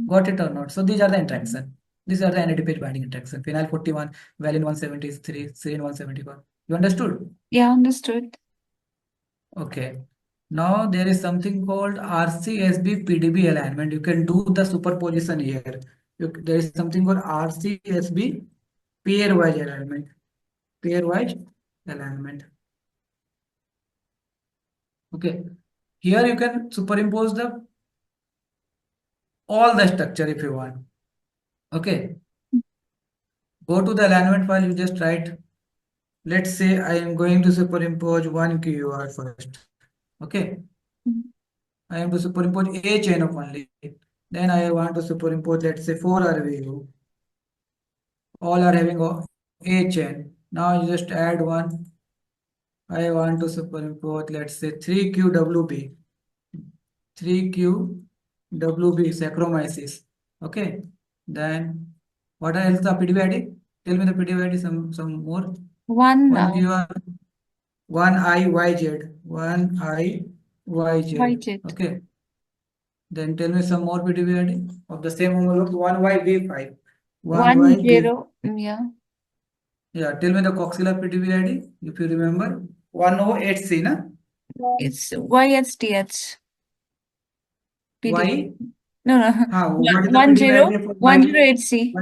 Got it or not? So these are the interaction. These are the NADPH binding interaction. Phenyl 41, valine 173, serine 174. You understood? Yeah, understood. Okay. Now there is something called RCSB PDB alignment. You can do the superposition here. There is something called RCSB pairwise alignment. Pairwise alignment. Okay. Here you can superimpose the all the structure if you want. Okay. Go to the alignment file, you just write, let's say I am going to superimpose one QR first. Okay. Mhm. I am to superimpose a chain of only. Then I want to superimpose, let's say 4 RVU. All are having a chain. Now you just add one. I want to superimpose, let's say 3QWB. 3QWB Saccharomyces. Okay. Then what else the PDB ID? Tell me the PDB ID some more. One One QR, one IYZ, one IYZ. budget. Okay. Then tell me some more PDB ID of the same homolog. One YB5. One One YB. zero. Yeah. Yeah. Tell me the coxilla PDB ID if you remember. 108C, na? It's YHTH. PDB. Y. No, no. What is the One PDB zero ID for one Y? zero eight C.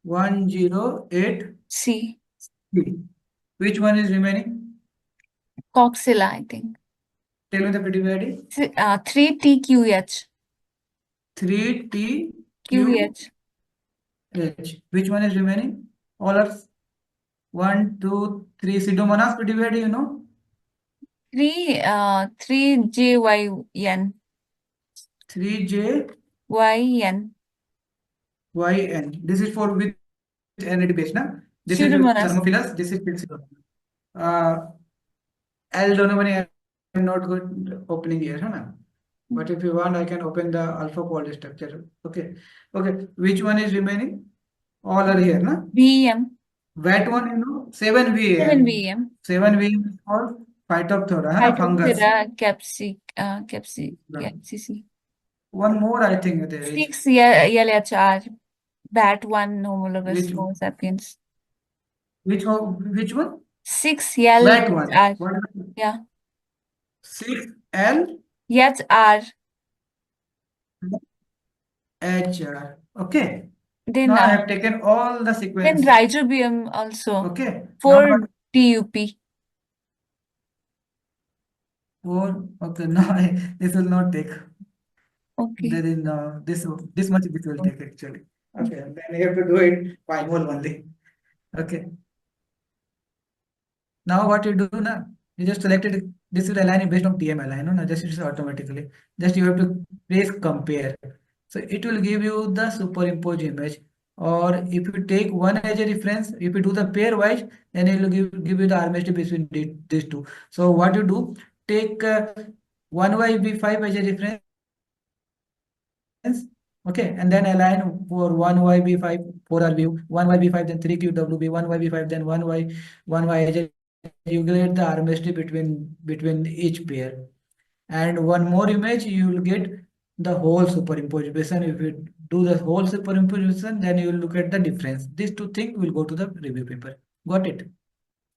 108C. C. Which one is remaining? Coxilla, I think. Tell me the PDB ID. 3TQH. 3TQH. QH. Which one is remaining? All are 1, 2, 3. Pseudomonas PDB ID, you know? 3JYN. 3JYN. YN. This is for with NAD base, na? This is with Pseudomonas. Thermophilus. This is with Pseudomonas. L Donovan, I am not good opening here, huh? But if you want, I can open the alpha fold structure. Okay. Okay. Which one is remaining? All are here, na? VM. That one, you know, 7VM. 7VM. 7VM is called Phytophthora, है ना? Fungus. Phytophthora capsicum. One more, I think there is. 6 LHR. Bat 1 homologous Which Homo sapiens. which one? 6 That one. LHR. What? Yeah. 6L HR. HR. Okay. Then Now I have taken all the then sequence. rhizobium also. Okay. Now 4 TUP. okay. Now this will not take. Okay. There is no this much this will take actually. Okay. Then you have to do it Pymol only. Okay. Now what you do now? You just selected this will align it based on TM align, no? Just it's automatically. Just you have to press compare. So it will give you the superimposed image. Or if you take one as a reference, if you do the pairwise, then it will give you the RMSD between these two. So what you do, take 1YB5 as a reference. Okay, and then align for 1YB5 4RVU, 1YB5 then 3QWB, 1YB5 then 1Y as a you get the RMSD between each pair. And one more image, you will get the whole superimposition. If you do the whole superimposition, then you will look at the difference. These two things will go to the review paper. Got it?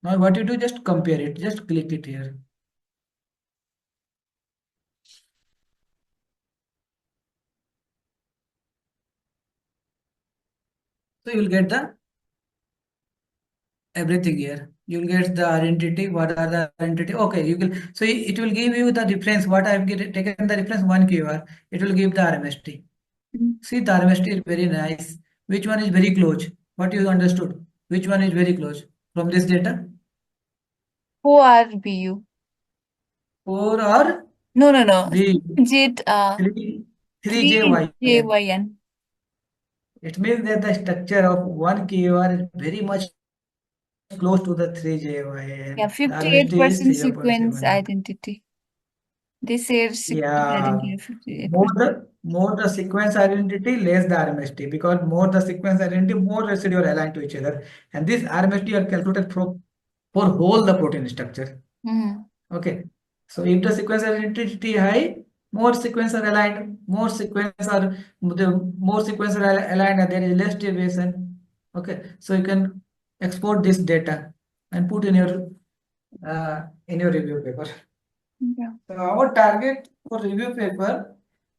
Now what you do, just compare it. Just click it here. So you will get the everything here. You will get the identity. What are the identity? Okay, you will. So it will give you the difference. What I have taken the reference 1QR. It will give the RMST. See, the RMST is very nice. Which one is very close? What you understood? Which one is very close from this data? 4RBU. 4 or No. B? 3JYN. 3JYN. It means that the structure of 1QR is very much close to the 3JYN. Yeah, The RMST is 58% sequence 0.7. identity. They say sequence Yeah, identity of 58%. more the sequence identity, less the RMST, because more the sequence identity, more residue are aligned to each other. And this RMST are calculated for whole the protein structure. Okay. So if the sequence identity high, more sequence are aligned, more sequence are aligned, and there is less deviation. Okay. So you can export this data and put in your review paper. Yeah. So our target for review paper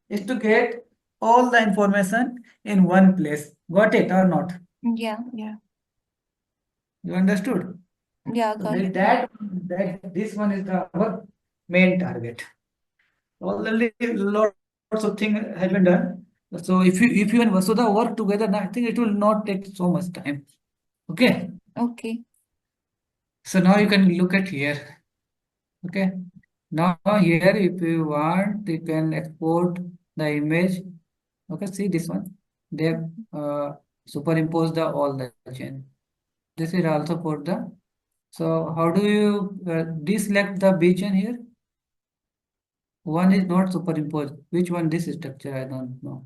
is to get all the information in one place. Got it or not? Yeah. You understood? Yeah, So got it. that this one is our main target. Already lots of things has been done. So if you and Vasudha work together, I think it will not take so much time. Okay. Okay. So now you can look at here. Okay. Now here, if you want, you can export the image. Okay, see this one. They have superimposed the all the chain. This is also for the. So how do you deselect the B chain here? One is not superimposed. Which one? This structure I don't know.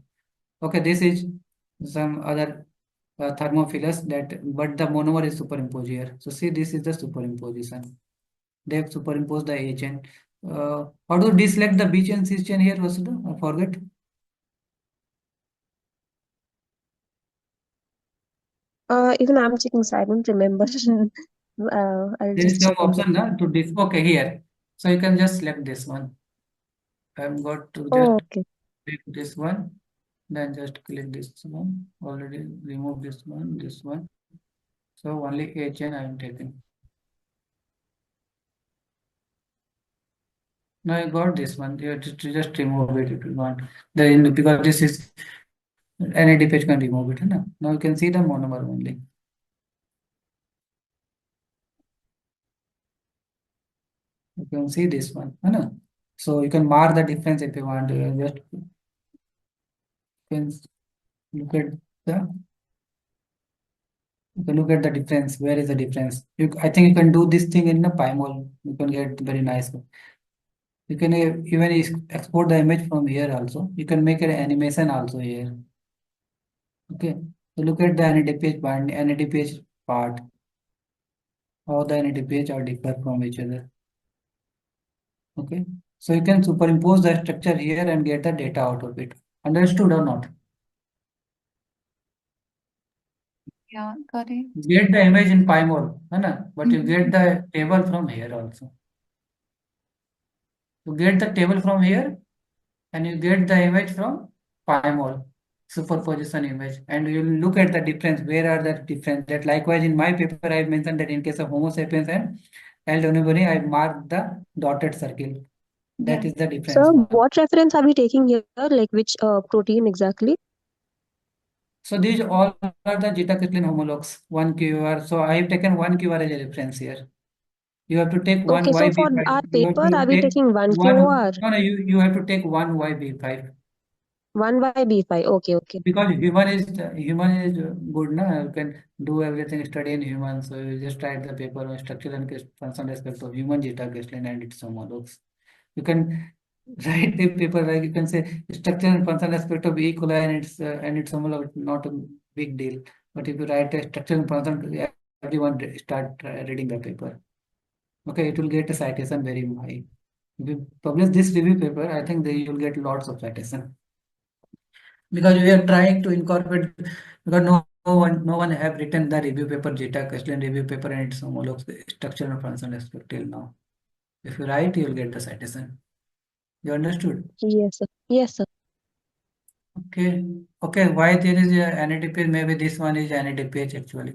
Okay, this is some other thermophilus that, but the monomer is superimposed here. So see, this is the superimposition. They have superimposed the A chain. How do you deselect the B chain, C chain here, Vasudha? I forget. Even I'm checking, so I don't remember. I'll There is just some check on the. option na, to dis. Okay, here. So you can just select this one. I'm got to just Oh, okay. click this one. Then just click this one. Already remove this one, this one. So only A chain I am taking. Now I got this one. You have to just remove it if you want. Then because this is NAD page can remove it. है ना? Now you can see the monomer only. You can see this one. है ना? So you can mark the difference if you want. Just can look at the you can look at the difference. Where is the difference? I think you can do this thing in a Pymol. You can get very nice. You can even export the image from here also. You can make an animation also here. Okay. So look at the NADPH band, NADPH part. How the NADPH are differ from each other. Okay. So you can superimpose the structure here and get the data out of it. Understood or not? Yeah, got it. Get the image in Pymol, but you get Mhm. the table from here also. You get the table from here and you get the image from Pymol superposition image, and you look at the difference. Where are the difference? That likewise in my paper I mentioned that in case of Homo sapiens and L. doniboni I marked the dotted circle. That Yeah. is the difference So, one. what reference are we taking here? Like which protein exactly? So these all are the Zeta crystalline homologs. One QR. So I have taken one QR as a reference here. You have to take one Okay, so for YB5. our You have paper, to are we take taking one one. QOR, No, you have to take one YB5. one by B5? Okay, okay. Because human is good, na? You can do everything, study in human. So you just write the paper on structure and functional aspect of human Zeta crystalline and its homologs. You can write the paper like you can say structure and functional aspect of E. coli and its homolog, not a big deal. But if you write a structure and functional, everyone start reading the paper. Okay, it will get a citation very high. If you publish this review paper, I think you'll get lots of citation because we are trying to incorporate because no one have written the review paper Zeta crystalline review paper and its homologs structure and functional aspect till now. If you write, you'll get the citation. You understood? Yes, sir. Yes, sir. Okay. Okay. Why there is a NADPH? Maybe this one is NADPH actually.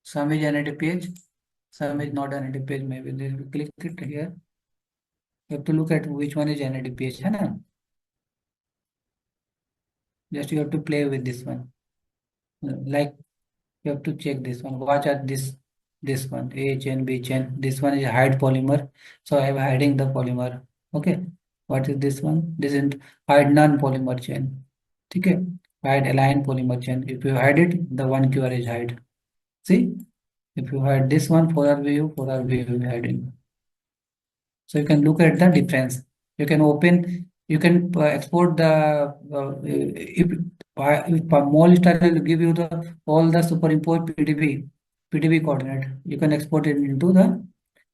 Some is NADPH, some is not NADPH. Maybe this will click it here. You have to look at which one is NADPH, है ना? Just you have to play with this one. Like you have to check this one. Watch at this one. A chain, B chain. This one is hide polymer. So I am hiding the polymer. Okay. What is this one? This is hide non-polymer chain. Okay. Hide align polymer chain. If you hide it, the one QR is hide. See? If you hide this one, 4RVU will hiding. So you can look at the difference. You can open, you can export the, if Pymol style will give you the all the superimposed PDB coordinate. You can export it into the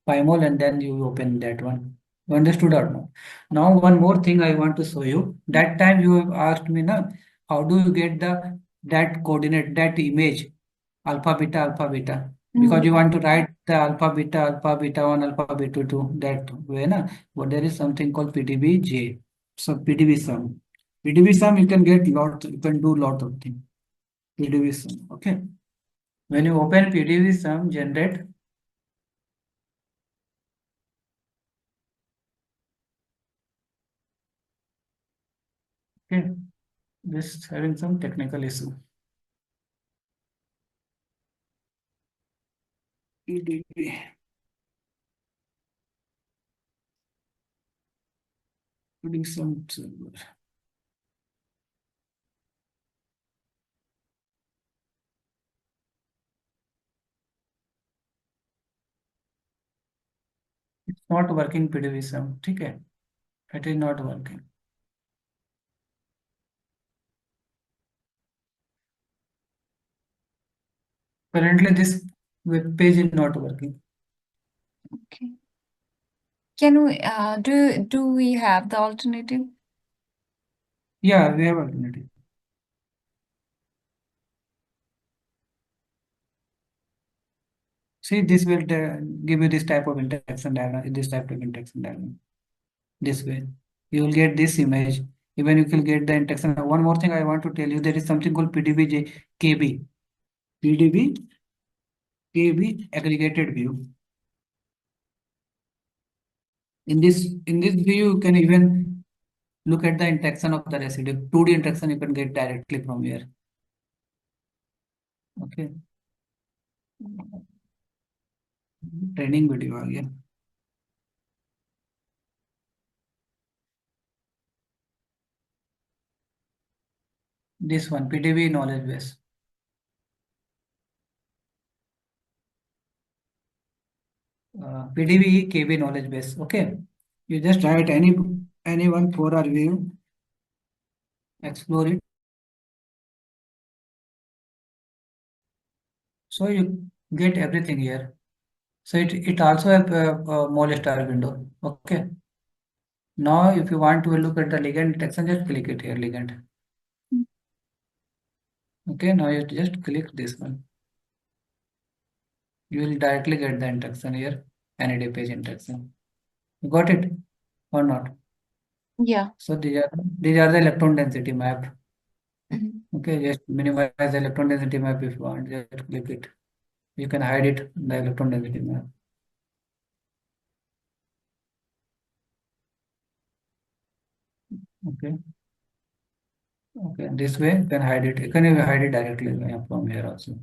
Pymol and then you open that one. You understood or not? Now one more thing I want to show you. That time you have asked me, na, how do you get the that coordinate, that image, alpha beta, because you Mm. want to write the alpha beta 1, alpha beta 2 that way, na? But there is something called PDBj. So PDB sum. PDB sum you can get lot, you can do lot of things. PDB sum. Okay. When you open PDB sum, generate. Okay. Just having some technical issue. PDB. Putting some server. It's not working PDB sum. Okay. It is not working. Currently, this web page is not working. Okay. Can we do we have the alternative? Yeah, we have alternative. See, this will give you this type of interaction diagram, this type of interaction diagram. This way, you will get this image. Even you will get the interaction. One more thing I want to tell you, there is something called PDBj KB. PDB KB aggregated view. In this view, you can even look at the interaction of the residue. 2D interaction you can get directly from here. Okay. Training video आ गया. This one, PDB knowledge base. PDBe KB knowledge base. Okay. You just write any one for our view. Explore it. So you get everything here. So it also have a mole star window. Okay. Now if you want to look at the ligand detection, just click it here, ligand. Okay, now you just click this one. You will directly get the interaction here, NAD page interaction. You got it or not? Yeah. So these are the electron density map. Mhm. Okay, just minimize the electron density map if you want. Just click it. You can hide it, the electron density map. Okay. Okay, this way you can hide it. You can even hide it directly from here also.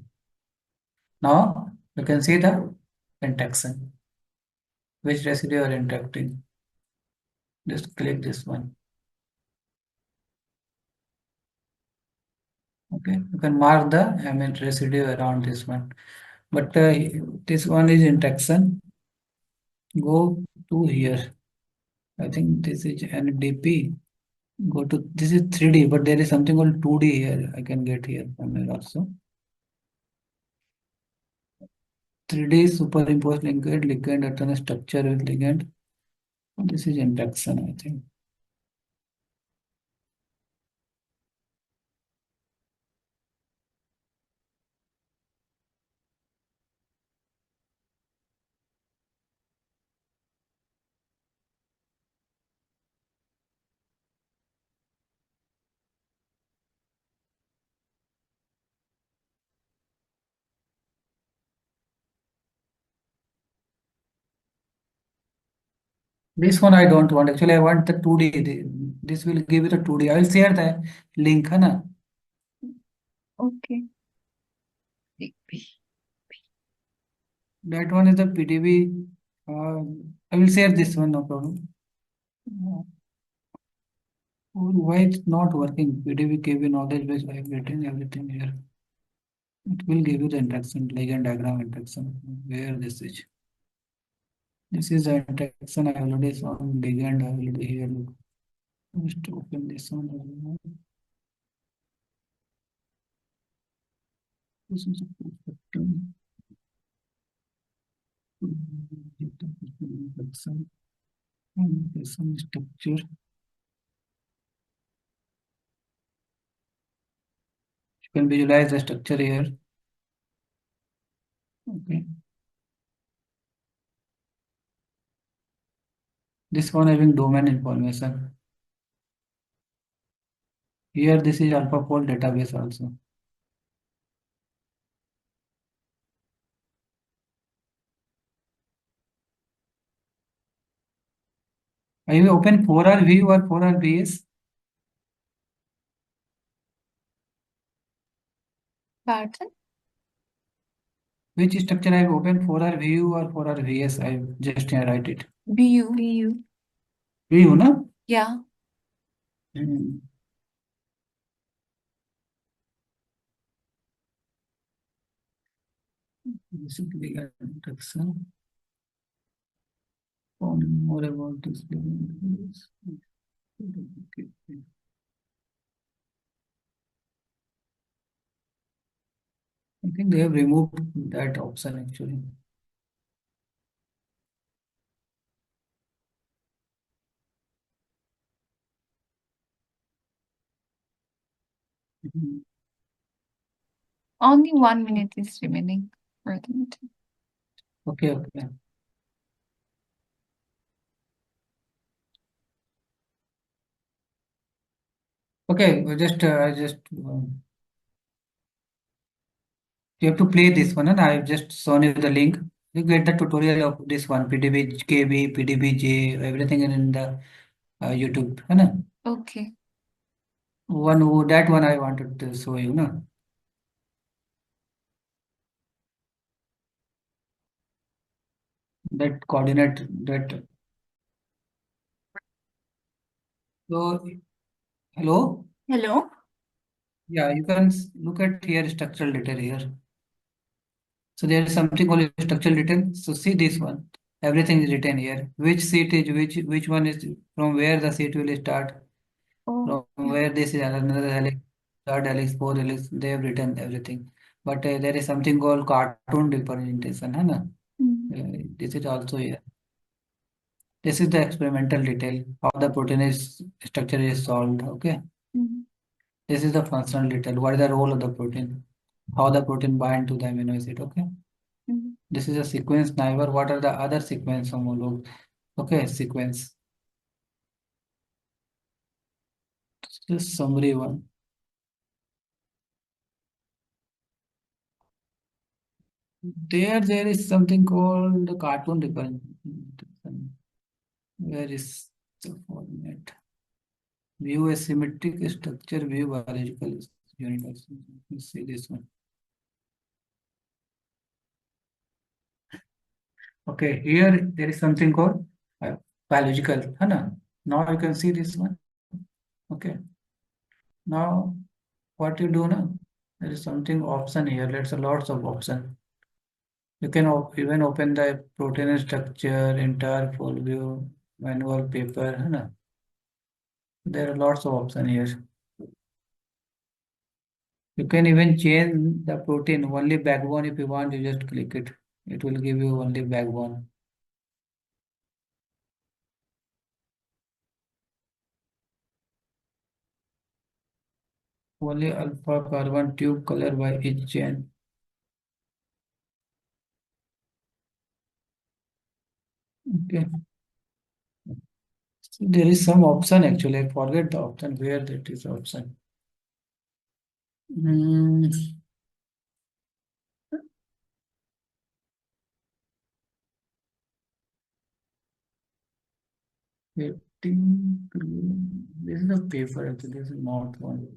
Now you can see the interaction. Which residue are interacting. Just click this one. Okay, you can mark the residue around this one. But this one is interaction. Go to here. I think this is NDP. Go to this is 3D, but there is something called 2D here. I can get here from here also. 3D superimposed ligand attorney structure with ligand. This is interaction, I think. This one I don't want. Actually, I want the 2D. This will give you the 2D. I will share the link, है ना? Okay. That one is the PDB. I will share this one, no problem. Why it's not working? PDB KB knowledge base. I have written everything here. It will give you the interaction, ligand diagram interaction. Where this is? This is the interaction I already saw on ligand. I already here. Just open this one. This is a perfect interaction. And there's some structure. You can visualize the structure here. Okay. This one having domain information. Here, this is AlphaFold database also. Are you open 4R view or 4R base? Pardon? Which structure I have opened for our VU or for our VS? I just write it. BU. BU. VU, na? Yeah. Hmm. Basically, introduction. More about this. I think they have removed that option actually. Mhm. Only 1 minute is remaining for the meeting. Okay, okay. Okay, we just you have to play this one, and I have just shown you the link. You get the tutorial of this one, PDBkb, PDBj, everything in the YouTube, है ना? Okay. That one I wanted to show you, na? That coordinate that. So, hello? Hello. Yeah, you can look at here structural detail here. So there is something called structural detail. So see this one. Everything is written here. Which seat is which one is from where the seat will start, Oh. from where this is another helix, third helix, fourth helix. They have written everything. But there is something called cartoon representation, है ना? Mm. This is also here. This is the experimental detail, how the protein is structure is solved. Okay. Mm. This is the functional detail. What is the role of the protein? How the protein bind to the amino acid. Okay. Mm. This is a sequence neighbor. What are the other sequence homolog? Okay, sequence. This summary one. There is something called the cartoon representation. Where is the format? View a symmetric structure, view biological unit. Let's see this one. Okay, here there is something called biological. है ना? Now you can see this one. Okay. Now what you do now? There is something option here. Let's lots of option. You can even open the protein structure, entire full view, manual paper. है ना? There are lots of option here. You can even change the protein only backbone if you want. You just click it. It will give you only backbone. Only alpha carbon tube color by each chain. Okay. So there is some option actually. I forget the option where that is option. Hmm. Waiting. This is the paper actually. This is not one.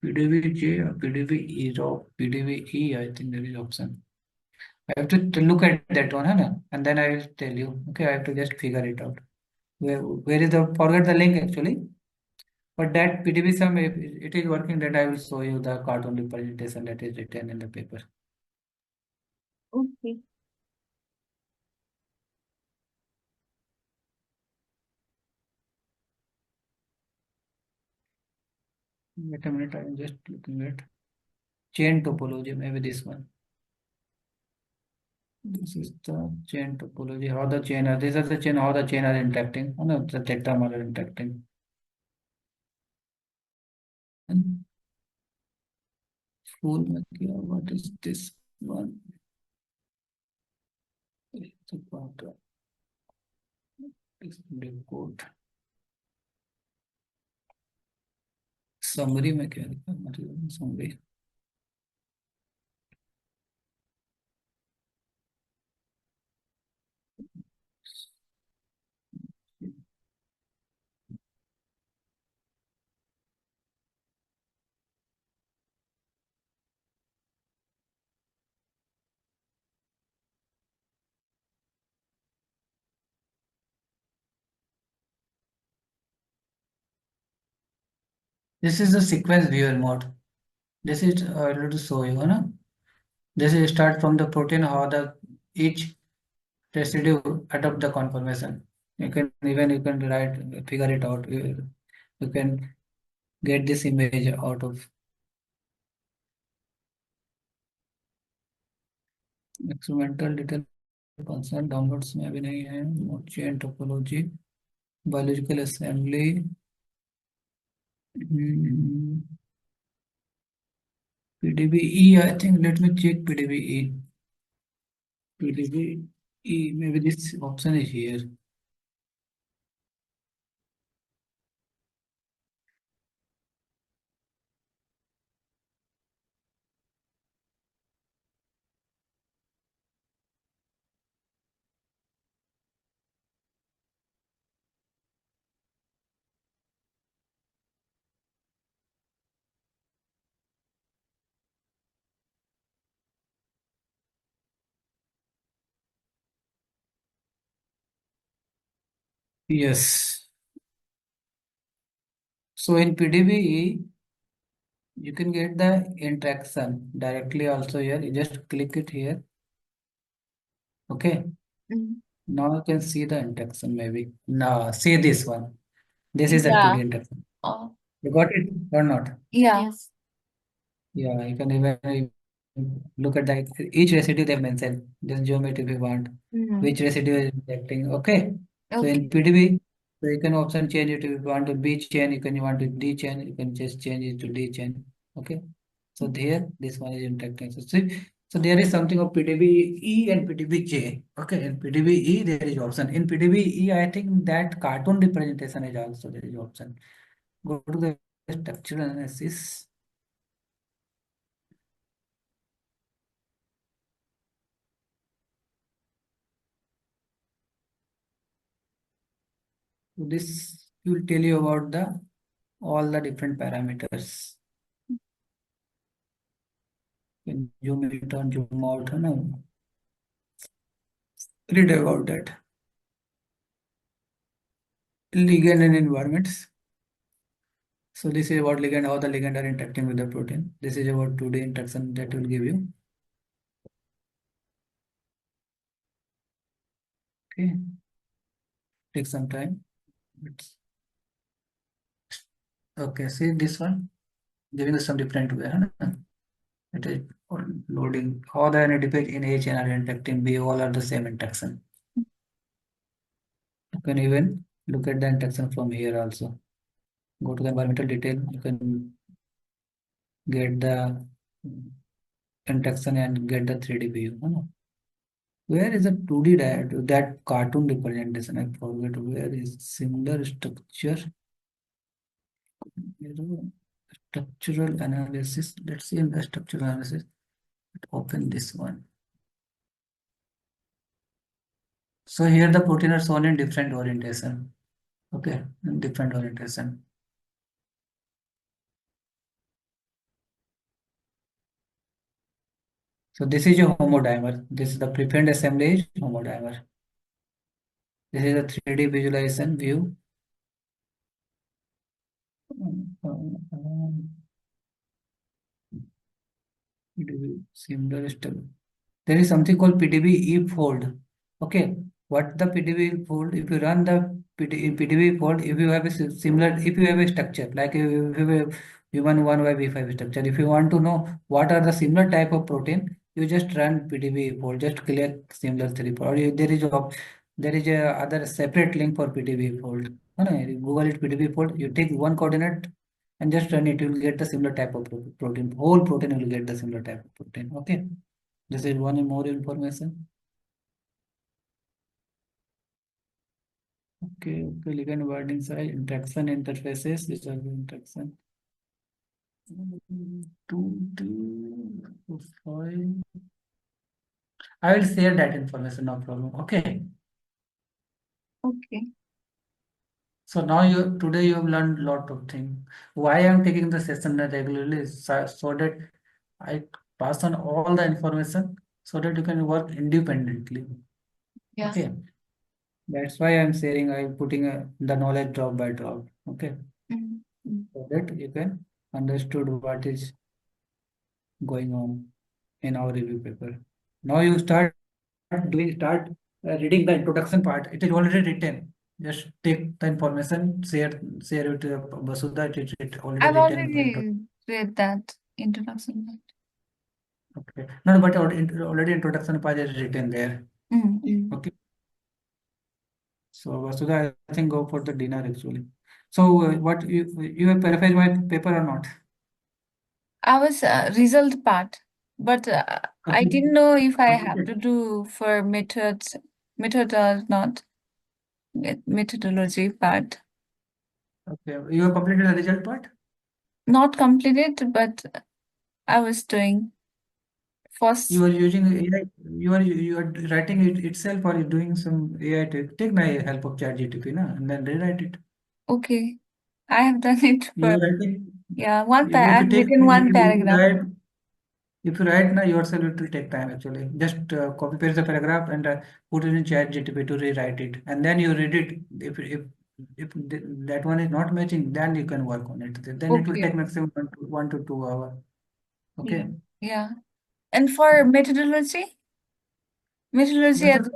PDBj or PDBe or PDBe. I think there is option. I have to look at that one, है ना? And then I will tell you. Okay, I have to just figure it out. Where is the forget the link actually? But that PDB sum, if it is working, that I will show you the cartoon representation that is written in the paper. Okay. Wait a minute, I am just looking at chain topology, maybe this one. This is the chain topology, how the chain are, these are the chain, how the chain are interacting, oh, no, the tetramer are interacting. And full material, what is this one? It's about this code. Summary में क्या लिखा है? मतलब summary. This is the sequence viewer mode. This is I will to show you, no? This is start from the protein how the each residue adopt the conformation. You can write figure it out. You can get this image out of experimental detail concern downloads में अभी नहीं है chain topology biological assembly PDBe I think let me check PDBe maybe this option is here. Yes. So in PDBe, you can get the interaction directly also here. You just click it here. Okay. Mhm. Now you can see the interaction maybe. Now see this one. This is Yeah. actually interaction. Oh, You got it or not? yeah. Yes. Yeah, you can even look at that. Each residue they mentioned. Just geometry if you want. Mhm. Which residue is interacting. Okay. So Okay. in PDB, so you can option change it if you want to B chain, you want to D chain, you can just change it to D chain. Okay. So there, this one is interacting. So see, so there is something of PDBe and PDBj. Okay, in PDBe there is option. In PDBe, I think that cartoon representation is also there is option. Go to the structural analysis. So this will tell you about the all the different parameters. Can zoom it on, zoom out, no? Read about that. Ligand and environments. So this is about ligand, how the ligand are interacting with the protein. This is about 2D interaction that will give you. Okay. Take some time. Okay, see this one, giving us some different way. Huh? It is loading all the NADP in A chain are interacting, B all are the same interaction. You can even look at the interaction from here also. Go to the environmental detail, you can get the interaction and get the 3D view. Huh? Where is the 2D that cartoon representation? I forget where is similar structure. Structural analysis. Let's see in the structural analysis. Open this one. So here the protein are shown in different orientation. Okay, in different orientation. So this is a homodimer. This is the preferred assembly is homodimer. This is a 3D visualization view. Similar stuff. There is something called PDBe fold. Okay, what the PDBe fold? If you run the PDBe fold, if you have a similar, if you have a structure like if you have a human 1 by B5 structure, if you want to know what are the similar type of protein, you just run PDBe fold. Just click similar three fold. Or there is a other separate link for PDBe fold. No, Google it PDBe fold. You take one coordinate and just run it. You will get the similar type of protein. Whole protein will get the similar type of protein. Okay. This is one more information. Okay, ligand binding site, interaction interfaces, these are the interaction. 2, 5. I will share that information, no problem. Okay. Okay. So now today you have learned a lot of things. Why I am taking the session regularly is so that I pass on all the information so that you can work independently. Yeah. Okay. That's why I'm sharing, I'm putting the knowledge drop by drop. Okay. Mhm. So so that you can understood what is going on in our review paper. Now you start reading the introduction part. It is already written. Just take the information, share it to Vasudha. It already I've written the already read that introduction. okay. No, but already introduction part is written there. Okay. So Vasudha, I think go for the dinner actually. So what you have paraphrased my paper or not? I was result part, but I Okay. didn't know if I have Completed. to do for method or not, methodology part. Okay. You have completed the result part? Not completed, but I was doing first. You are using AI, you are writing it itself or you doing some AI take my help of ChatGPT, na, and then rewrite it. Okay, I have done it You for are writing one if you I've take written one paragraph. if you write now yourself it will take time actually. Just copy paste the paragraph and put it in ChatGPT to rewrite it, and then you read it. That one is not matching, then you can work on it. Then it will Okay. take maximum 1 to 2 hours. Okay. Yeah. And for methodology as Method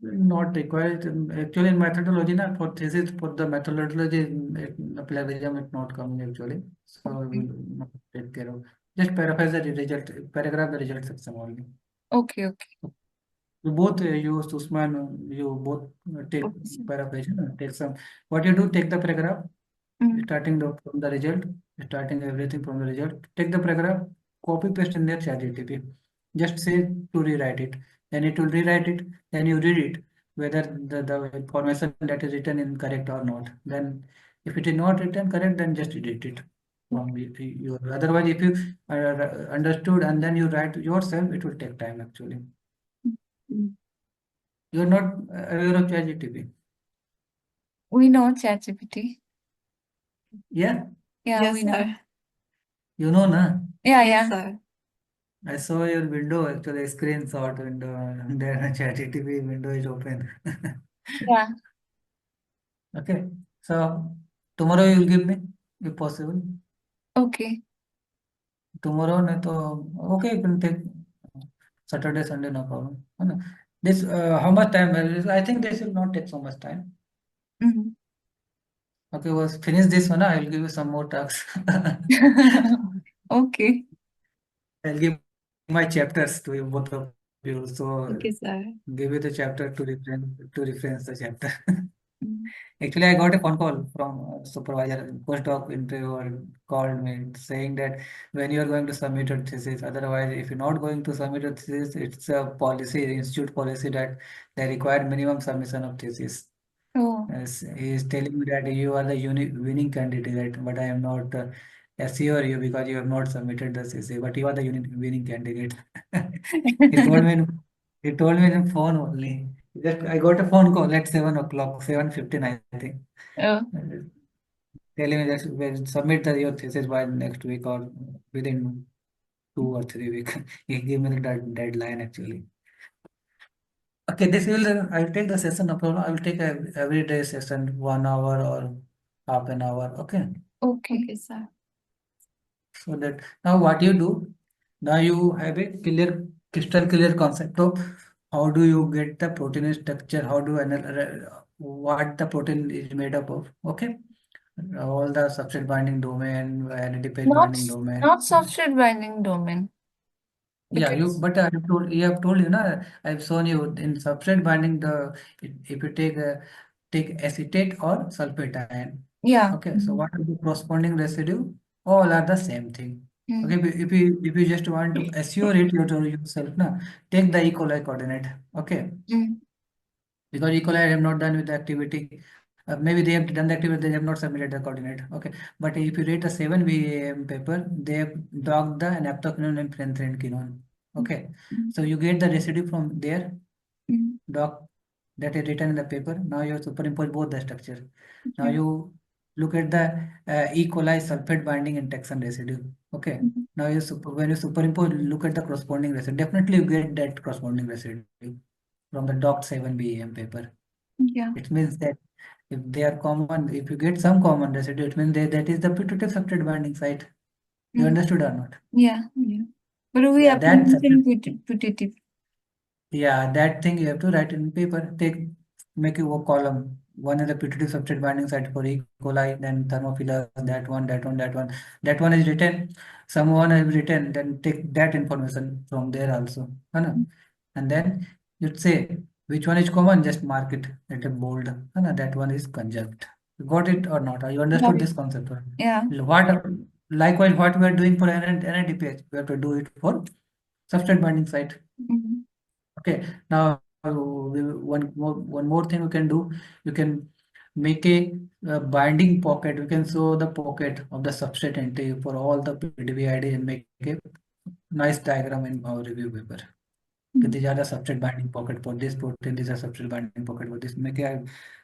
not required. Actually, in methodology, na, for thesis, for the methodology, plagiarism is not coming actually. So well. we will not take care of. Just paraphrase the result, paragraph the result section only. Okay. You both use Usman, you both take Okay, sir. paraphrase, take some. What you do, take the paragraph, Mm. starting from the result, starting everything from the result. Take the paragraph, copy paste in their ChatGPT. Just say to rewrite it. Then it will rewrite it. Then you read it whether the information that is written is correct or not. Then if it is not written correct, then just edit it from your. Otherwise, if you understood and then you write yourself, it will take time actually. Mm. You are not aware of ChatGPT. We know ChatGPT. Yeah, Yeah, Yes, we know. sir. you know, na. Yeah, Yes, yeah. sir. I saw your window actually, screenshot window, and there ChatGPT window is open. Yeah. Okay, so tomorrow you will give me if possible. Okay. Tomorrow, no, to okay, you can take Saturday, Sunday, no problem. No. This how much time? I think this will not take so much time. Mhm. Okay, was finish this one. I will give you some more tasks. Okay. I'll give my chapters to you, both of you. So Okay, sir. give you the chapter to reference the chapter. Mm. Actually, I got a phone call from supervisor, postdoc interviewer called me saying that when you are going to submit your thesis, otherwise, if you're not going to submit your thesis, it's a policy, institute policy that they require minimum submission of thesis. Oh. Yes, he is telling me that you are the unique winning candidate, but I am not assure you because you have not submitted the thesis, but you are the unique winning candidate. He told me. He told me in phone only. Just I got a phone call at 7 o'clock, 7:15, I think. Oh. Telling me that we'll submit your thesis by next week or within 2 or 3 weeks. He gave me the deadline actually. Okay, this will I'll take the session, no problem. I will take a every day session, 1 hour or half an hour. Okay. Okay. Okay, sir. So that now what you do, now you have a crystal clear concept of how do you get the protein structure, how do what the protein is made up of. Okay. All the substrate binding domain, antiphase Not binding domain. not substrate binding domain. Yeah, Because but you have told you know I've shown you in substrate binding if you take acetate or sulfate ion. yeah. Okay, so what are the corresponding residue? All are the same thing. Okay, Mm. if you just want to assure it yourself, na, take the E. coli coordinate. Okay, Mm. because E. coli have not done with the activity. Maybe they have done the activity, they have not submitted the coordinate. Okay, but if you read the 7 paper, they have docked the naphthoquinone and phenthrenequinone. Okay, Mm. so you get the residue from there, Mm. dock that is written in the paper. Now you superimpose both the structure. Now Okay. you look at the E. coli sulfate binding interaction residue. Okay, Mhm. now when you superimpose, look at the corresponding residue. Definitely you get that corresponding residue from the docked 7 paper. Yeah. It means that If they are common, if you get some common residue, it means that is the putative substrate binding site. You understood or not? Yeah. But we Yeah, have to that mention substrate. putative. Yeah, that thing you have to write in paper. Make a column. One is the putative substrate binding site for E. coli, then thermophilus, that one, that one, that one. That one is written. Someone has written. Then take that information from there also. And then you'd say which one is common. Just mark it at a bold. That one is conjunct. You got it or not? Or you Got understood it. this concept? Yeah. What likewise what we are doing for NADPH, we have to do it for substrate binding site. Mhm. Okay, now one more thing we can do. You can make a binding pocket. We can show the pocket of the substrate entity for all the PDBid and make a nice diagram in our review paper. Okay, these are the substrate binding pocket for this protein. These are substrate binding pocket for this. Make a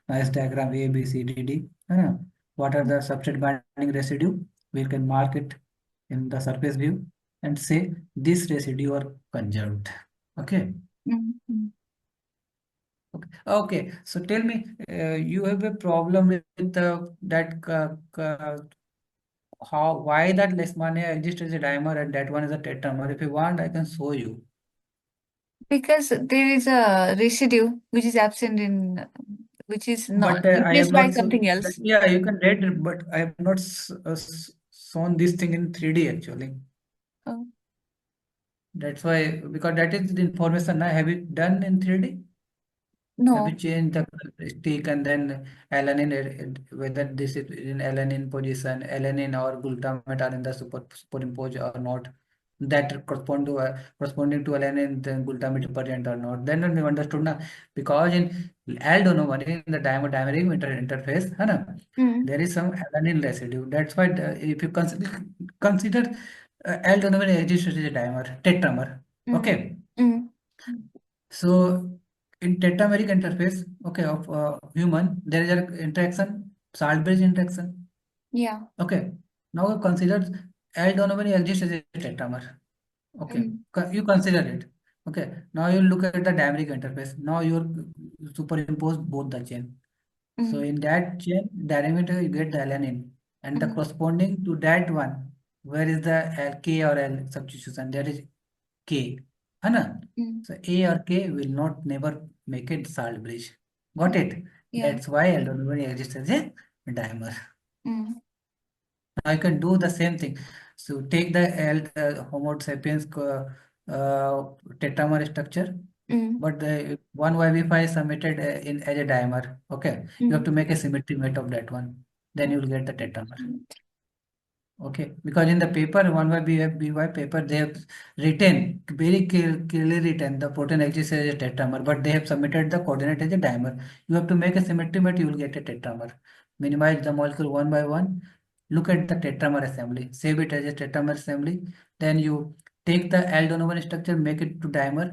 nice diagram A, B, C, D, D. What are the substrate binding residue? We can mark it in the surface view and say this residue are conjunct. Okay. Mhm. Okay. So tell me, you have a problem with that why that Leishmania exists as a dimer and that one is a tetramer. If you want, I can show you. Because there is a residue which is absent in, which is not But I have replaced by not something else. yeah, you can read it, but I have not shown this thing in 3D actually. Oh, That's why, because that is the information I have it done in 3D. Have you no. changed the stick and then alanine, whether this is in alanine position, alanine or glutamate are in the superimposed or not? That corresponding to alanine, then glutamate present or not? Then we understood now, because in aldono in the dimeric interface, Mm. there is some alanine residue. That's why if you consider aldono exists as a dimer, tetramer. Mm. Okay. Mm. So in tetrameric interface, okay, of human, there is an interaction, salt-base interaction. Yeah. Okay. Now consider L-donovan exists as a tetramer. Okay. Mm. You consider it. Okay. Now you look at the dimeric interface. Now you superimpose both the chain. So Mm. in that chain diameter you get the alanine, and the Mm. corresponding to that one, where is the K or L substitution? There is K. Hana? Mm. So A or K will not never make it salt bridge. Got it? Yeah. That's why aldonovan exists as a dimer. Mm. Now you can do the same thing. So take the Homo sapiens tetramer structure, Mm. but the one YB5 is submitted in as a dimer. Okay, you have Mm. to make a symmetry mate of that one. Then you will get the tetramer. Mm. Okay, because in the paper, one by BY paper, they have written very clearly written the protein exists as a tetramer, but they have submitted the coordinate as a dimer. You have to make a symmetry, but you will get a tetramer. Minimize the molecule one by one. Look at the tetramer assembly. Save it as a tetramer assembly. Then you take the aldonovan structure, make it to dimer.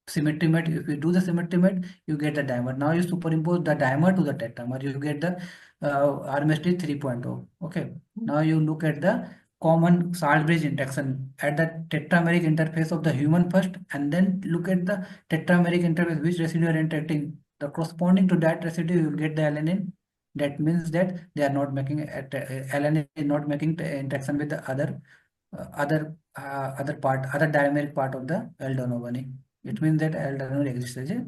Symmetry mate. If you do the symmetry mate, you get the dimer. Now you superimpose the dimer to the tetramer, you get the RMSD 3.0. Okay. Now you look at the common salt bridge interaction at the tetrameric interface of the human first, and then look at the tetrameric interface, which residue are interacting. The corresponding to that residue, you will get the alanine. That means that they are not making alanine is not making interaction with the other dimeric part of the aldonovan. It means that aldonovan exists as a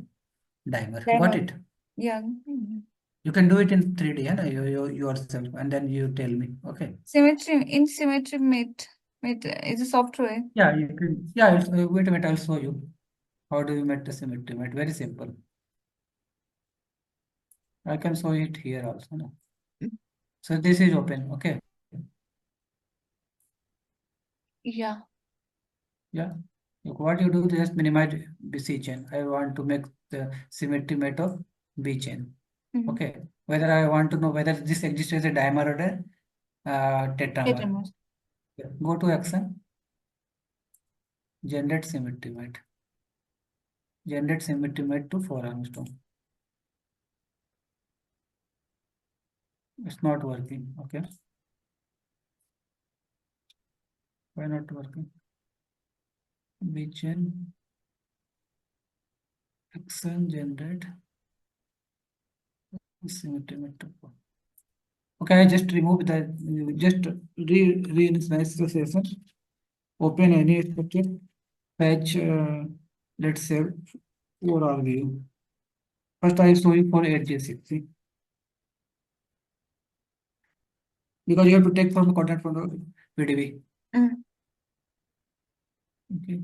dimer. Got Dimer. it? Yeah. Mm. You can do it in 3D, yourself, and then you tell me. Okay. Symmetrymate is a software. Yeah, you can. Yeah, wait a minute. I'll show you. How do you make the symmetry mate? Very simple. I can show it here also. No? So this is open. Okay. Yeah. Yeah. Look, what you do, just minimize C chain. I want to make the symmetry mate of B chain. Mm. Okay. Whether I want to know whether this exists as a dimer or a tetramer. Tetramer. Go to action. Generate symmetry mate. Generate symmetry mate to 4 Armstrong. It's not working. Okay. Why not working? B chain. Action generate. Symmetrymate. Okay, I just remove the just reinitialize the session. Open any structure. Fetch. Let's say overall view. First, I show you for 8J6. See, because you have to take from the content from the PDB. Mm. Okay.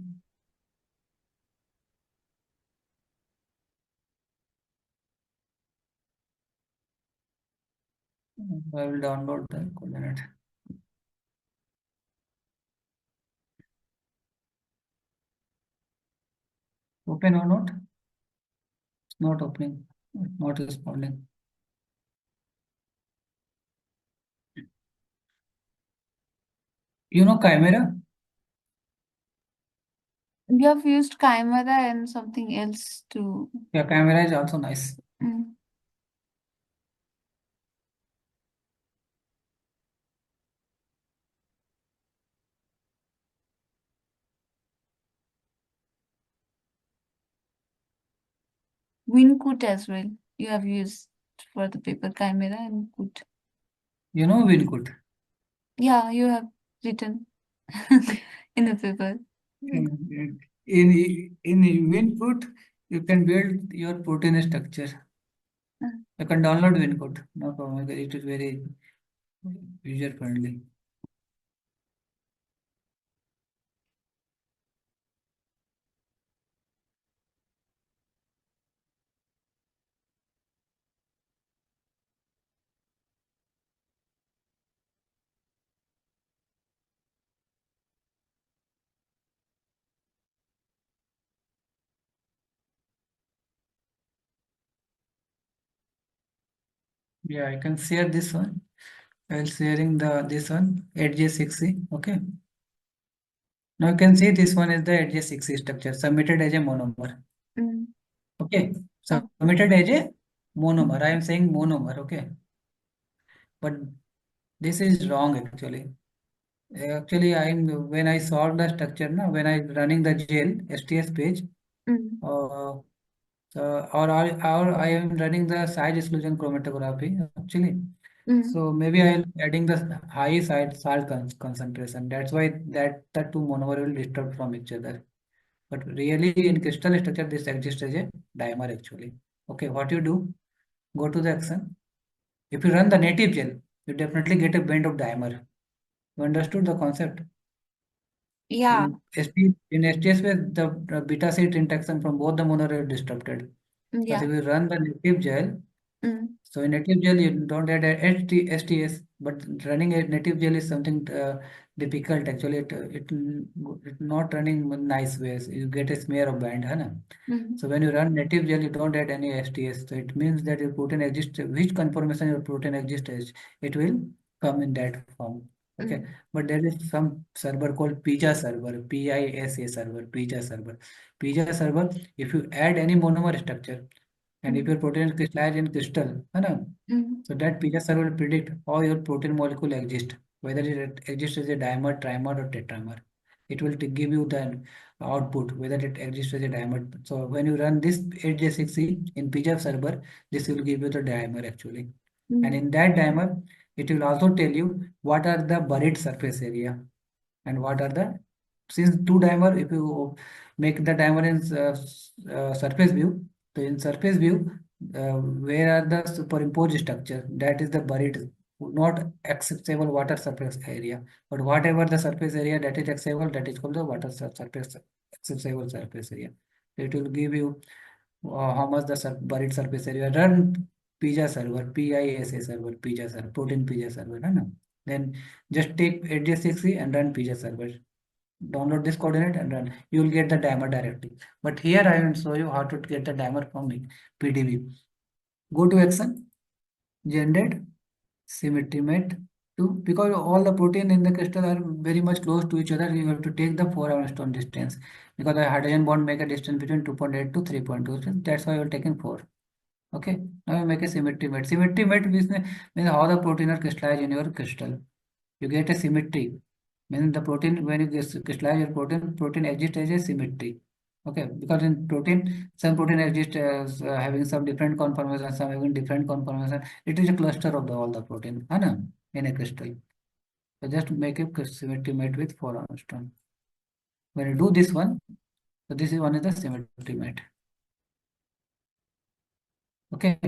I will download the coordinate. Open or not? It's not opening. Not responding. You know Chimera? You have used Chimera and something else to. Yeah, Chimera is also nice. Mm. WinCut as well. You have used for the paper Chimera and Qt. You know WinCut. Yeah, you have written in the paper. In WinCut, you can build your protein structure. Mm. You can download WinCut. No problem. It is very user friendly. Yeah, I can share this one. While sharing this one, 8J6C. Okay. Now you can see this one is the 8J6C structure submitted as a monomer. Mm. Okay. Oh. Submitted as a monomer. I am saying monomer. Okay. But this is wrong actually. Actually, when I solve the structure, now when I running the jail STS page, Mm. uh, or I am running the size exclusion chromatography actually. Mm. So maybe I'll adding the high side salt concentration. That's why that the two monomer will disturb from each other. But really in crystal structure, this exists as a dimer actually. Okay, what you do? Go to the action. If you run the native gel, you definitely get a band of dimer. You understood the concept? Yeah. In STS where the beta site interaction from both the monomer are disrupted. But Yeah. if you run the native gel, Mm. so in native gel you don't add a STS, but running a native gel is something difficult. Actually, it not running in nice ways. You get a smear of band, है ना? Mm. So when you run native gel, you don't add any STS. So it means that your protein exists. Which conformation your protein exists, it will come in that form. Okay, Mm. but there is some server called PISA server, PISA server, PISA server. PISA server, if you add any monomer structure, and if Mm. your protein is crystallized in crystal, है ना? Mm. So that PISA server will predict how your protein molecule exists, whether it exists as a dimer, trimer, or tetramer. It will give you the output, whether it exists as a dimer. So when you run this 8J6C in PISA server, this will give you the dimer actually. And Mm. in that dimer, it will also tell you what are the buried surface area and what are the, since two dimer, if you make the dimer in surface view, so in surface view, where are the superimposed structure, that is the buried, not accessible water surface area, but whatever the surface area that is accessible, that is called the water surface accessible surface area. It will give you how much the buried surface area. Run PISA server, PISA server, PISA server, protein PISA server, है ना? Then just take 8J6C and run PISA server. Download this coordinate and run. You will get the dimer directly. But here I will show you how to get the dimer from PDB. Go to action, generate, symmetrymate to, because all the protein in the crystal are very much close to each other, you have to take the 4 Armstrong distance, because the hydrogen bond make a distance between 2.8 to 3.2. That's why you're taking 4. Okay, now you make a symmetrymate. Symmetrymate means how the protein are crystallized in your crystal. You get a symmetry. Means the protein, when you crystallize your protein exists as a symmetry. Okay, because in protein, some protein exist as having some different conformation, some having different conformation. It is a cluster of all the protein, है ना, in a crystal. So just make a symmetrymate with 4 angstrom. When you do this one, so this is one is the symmetrymate. Okay.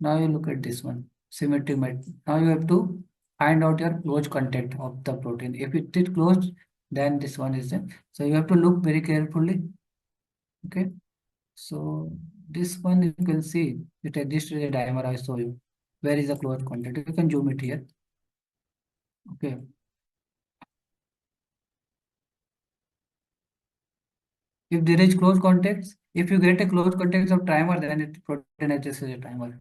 Now you look at this one, symmetrymate. Now you have to find out your close contact of the protein. If it is closed, then this one is there. So you have to look very carefully. Okay. So this one you can see it exists as a dimer. I show you. Where is the close contact? You can zoom it here. Okay. If there is close contacts, if you get a close contact of trimer, then it protein exists as a dimer.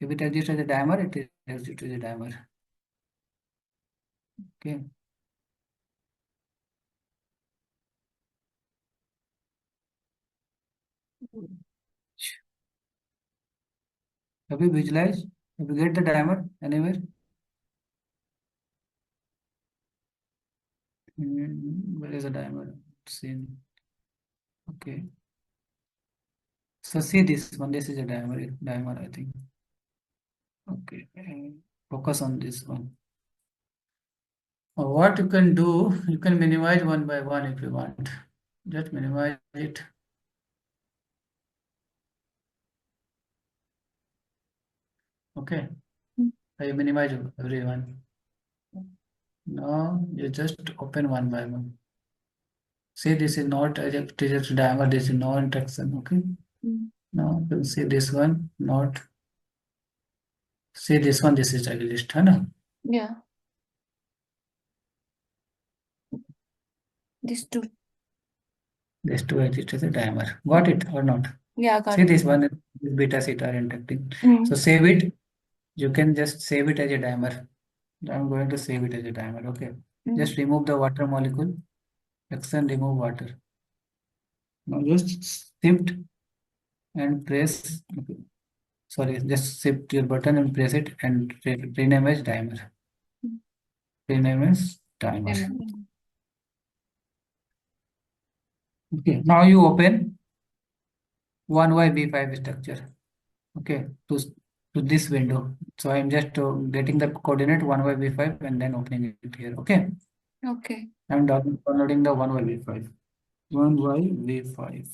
If it exists as a dimer, it exists as a dimer. Okay. Have you visualized? Have you get the dimer anywhere? Where is the dimer? Seen. Okay. So see this one. This is a dimer, I think. Okay. Focus on this one. What you can do, you can minimize one by one if you want. Just minimize it. Okay. I minimize everyone. Now you just open one by one. See, this is not a diamer, this is no interaction. Okay. Now you can see this one, not. See this one, this is exist, है ना? Yeah. These two. These two exist as a dimer. Got it or not? Yeah, got See it. this one, beta theta are interacting. Mm. So save it. You can just save it as a dimer. I'm going to save it as a dimer. Okay. Just remove the water molecule. Action remove water. Now just shift and press. Okay. Sorry, just shift your button and press it and rename as dimer. Rename as dimer. Okay. Now you open 1/v5 structure. Okay. To this window. So I'm just getting the coordinate 1/v5 and then opening it here. Okay. Okay. I'm downloading the 1/v5. 1/v5.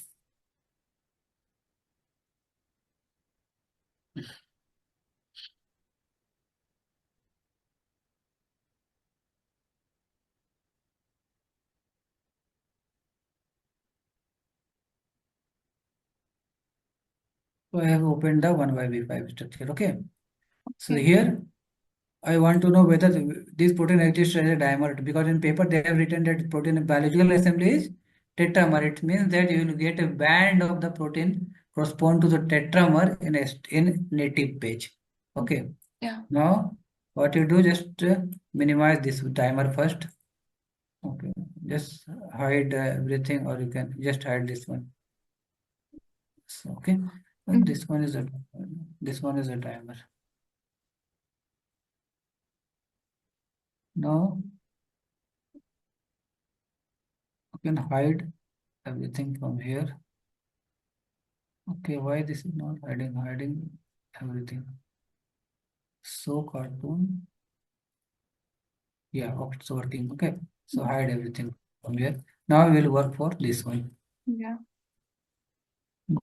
So I have opened the 1/v5 structure. Okay. So Okay. here I want to know whether this protein exists as a dimer, because in paper they have written that protein biological assembly is tetramer. It means that you will get a band of the protein correspond to the tetramer in native page. Okay. Yeah. Now what you do, just minimize this dimer first. Okay. Just hide everything, or you can just hide this one. So, okay. And this one is a dimer. Now you can hide everything from here. Okay, why this is not hiding everything? So cartoon. Yeah, it's working. Okay, so hide everything from here. Now we will work for this one. Yeah.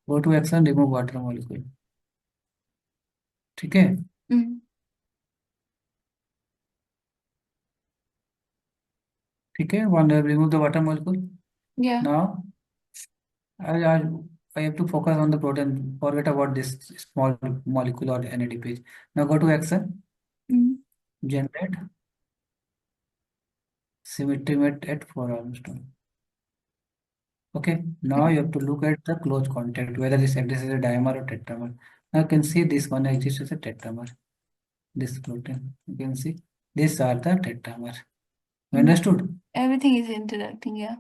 Go to action, remove water molecule. ठीक है? ठीक है? One, remove the water molecule. Yeah. Now I have to focus on the protein. Forget about this small molecule or NADP. Now go to action. Generate symmetrymate at 4 angstrom. Okay, now you have to look at the close contact, whether this exists as a dimer or tetramer. Now you can see this one exists as a tetramer. This protein, you can see these are the tetramer. You understood? Everything is interacting, yeah.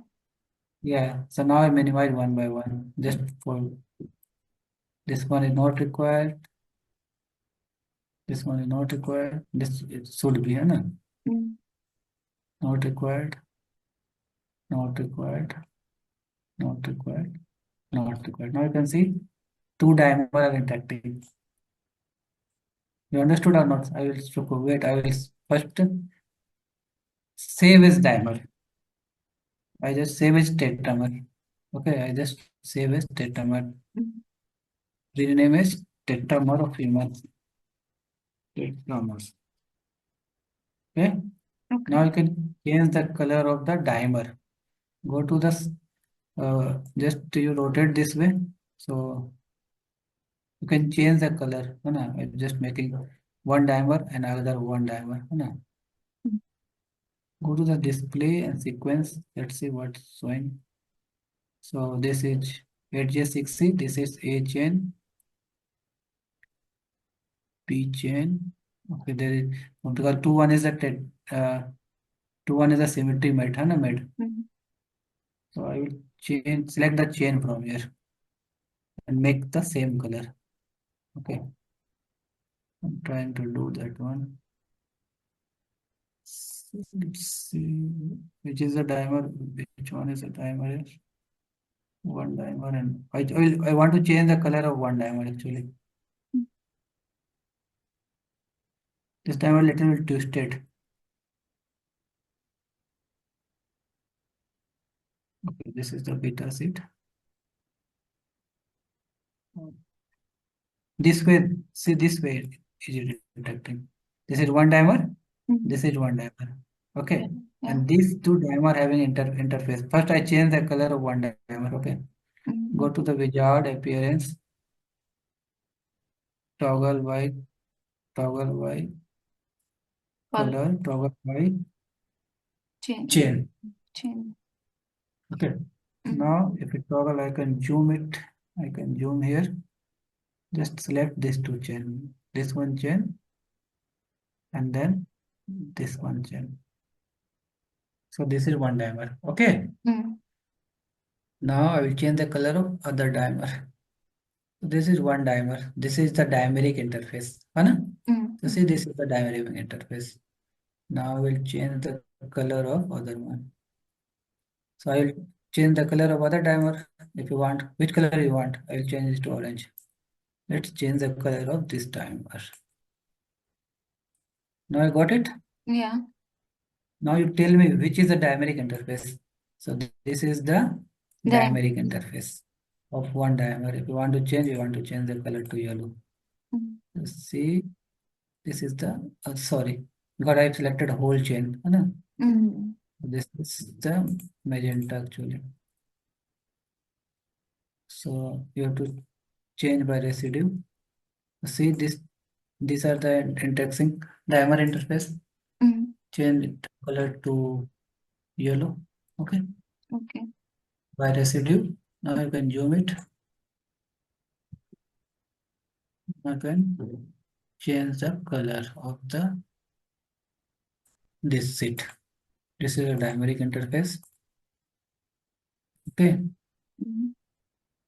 Yeah, so now I minimize one by one. Just for this one is not required. This one is not required. This it should be, na? Not required. Not required. Not required. Not required. Now you can see two dimer are interacting. You understood or not? I will wait. I will first save as dimer. I just save as tetramer. Okay, I just save as tetramer. Rename as tetramer of human. Tetramers. Okay. Okay. Now you can change the color of the dimer. Go to the just you rotate this way. So you can change the color. I'm just making one dimer and another one dimer. Go to the display and sequence. Let's see what's showing. So this is 8J6C. This is A chain, P chain. Okay, there is because 2 1 is a 2 1 is a symmetry mate, mate. So I will select the chain from here and make the same color. Okay, I'm trying to do that one. Let's see which is the dimer. Which one is the dimer? One dimer, and I want to change the color of one dimer actually. This time a little bit twisted. Okay, this is the beta seed. This way, see this way is it detecting. This is one dimer. This is one dimer. Okay, Yeah. and these two dimer having interface. First, I change the color of one dimer. Okay, go to the wizard appearance. Toggle by color. Toggle by chain. Okay. Now, if it toggle, I can zoom it. I can zoom here. Just select this two chain. This one chain, and then this one chain. So this is one dimer. Okay. Now I will change the color of other dimer. So this is one dimer. This is the dimeric interface. So see, this is the dimeric interface. Now I will change the color of other one. So I will change the color of other dimer. If you want, which color you want, I will change it to orange. Let's change the color of this dimer. Now I got it. Yeah. Now you tell me which is the dimeric interface. So this is the dimeric interface of one dimer. If you want to change the color to yellow. See, this is the sorry, because I selected a whole chain. This is the magenta actually. So you have to change by residue. See this, these are the interacting dimer interface. Change it color to yellow. Okay. Okay. By residue. Now you can zoom it. I can change the color of this sheet. This is a dimeric interface. Okay.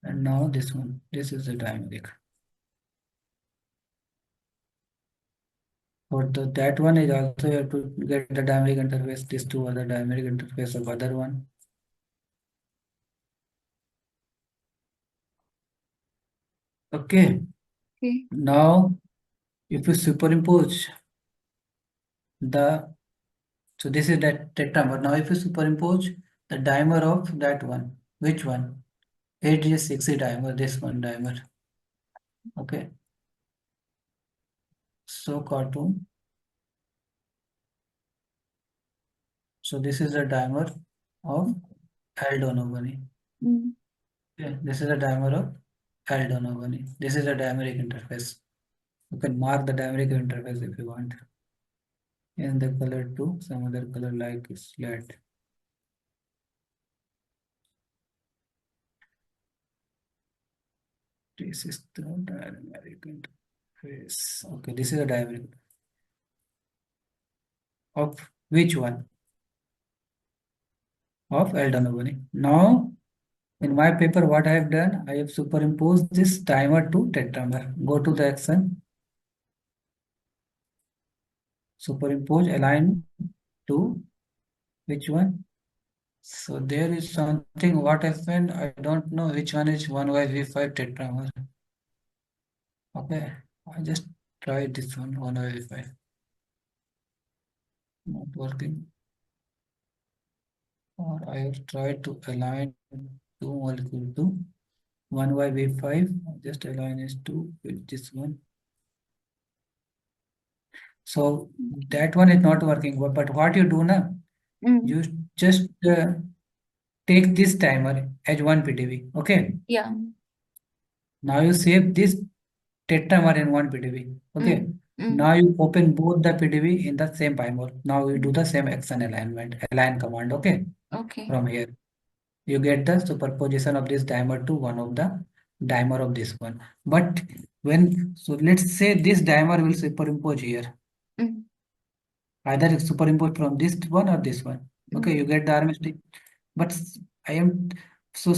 And now this one. This is the dimeric. For that one is also you have to get the dimeric interface. These two are the dimeric interface of other one. Okay. Now, if you superimpose so this is that tetramer. Now, if you superimpose the dimer of that one, which one? 8J6C dimer, this one dimer. Okay. So cartoon. So this is the dimer of aldonovani. Okay. This is the dimer of aldonovani. This is the dimeric interface. You can mark the dimeric interface if you want. And the color to some other color like slate. This is the dimeric interface. Okay, this is the dimeric. Of which one? Of aldonovani. Now, in my paper, what I have done, I have superimposed this dimer to tetramer. Go to the action. Superimpose, align to which one? So there is something what happened. I don't know which one is 1/v5 tetramer. Okay, I just tried this one 1/v5. Not working. Or I have tried to align two molecule to 1/v5. Just align is two with this one. So that one is not working. But what you do now? You just take this timer as one PDB. Okay. Yeah. Now you save this tetramer in one PDB. Okay. Now you open both the PDB in the same Pymol. Now you do the same action alignment, align command. Okay. Okay. From here, you get the superposition of this dimer to one of the dimer of this one. But so let's say this dimer will superimpose here. Either superimpose from this one or this one. Okay, you get the armistice. But I am so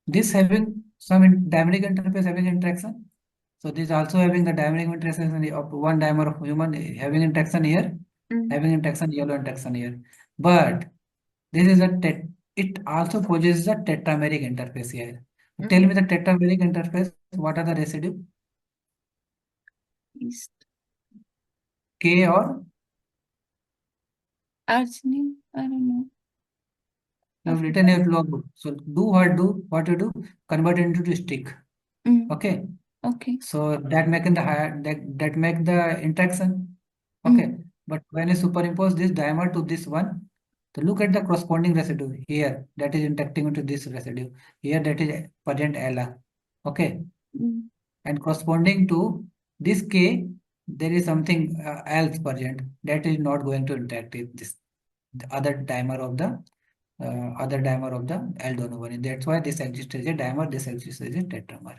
this having some dimeric interface having interaction. So this also having the dimeric interaction of one dimer of human having interaction here, having interaction yellow interaction here. But this is it also possesses a tetrameric interface here. Tell me the tetrameric interface, what are the residue? K or Arginine? I don't know. you have written your logbook. So what you do? Convert it into stick. Okay. Okay. So that make that make the interaction. Okay. But when you superimpose this dimer to this one, so look at the corresponding residue here that is interacting into this residue. Here that is present Ella. Okay. And corresponding to this K, there is something else present that is not going to interact with this the other dimer of the aldone. That's why this exists as a dimer, this exists as a tetramer.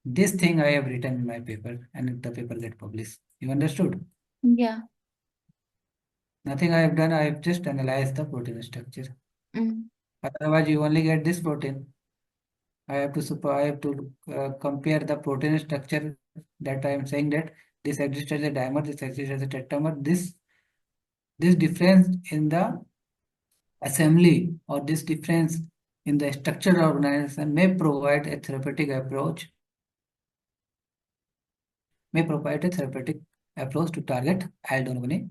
This thing I have written in my paper and the paper get published. You understood? Yeah. Nothing I have done, I have just analyzed the protein structure. Otherwise, you only get this protein. I have to compare the protein structure that I am saying that this exists as a dimer, this exists as a tetramer. This difference in the assembly or this difference in the structural organization may provide a therapeutic approach to target aldone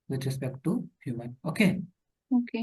with respect to human. Okay. Okay.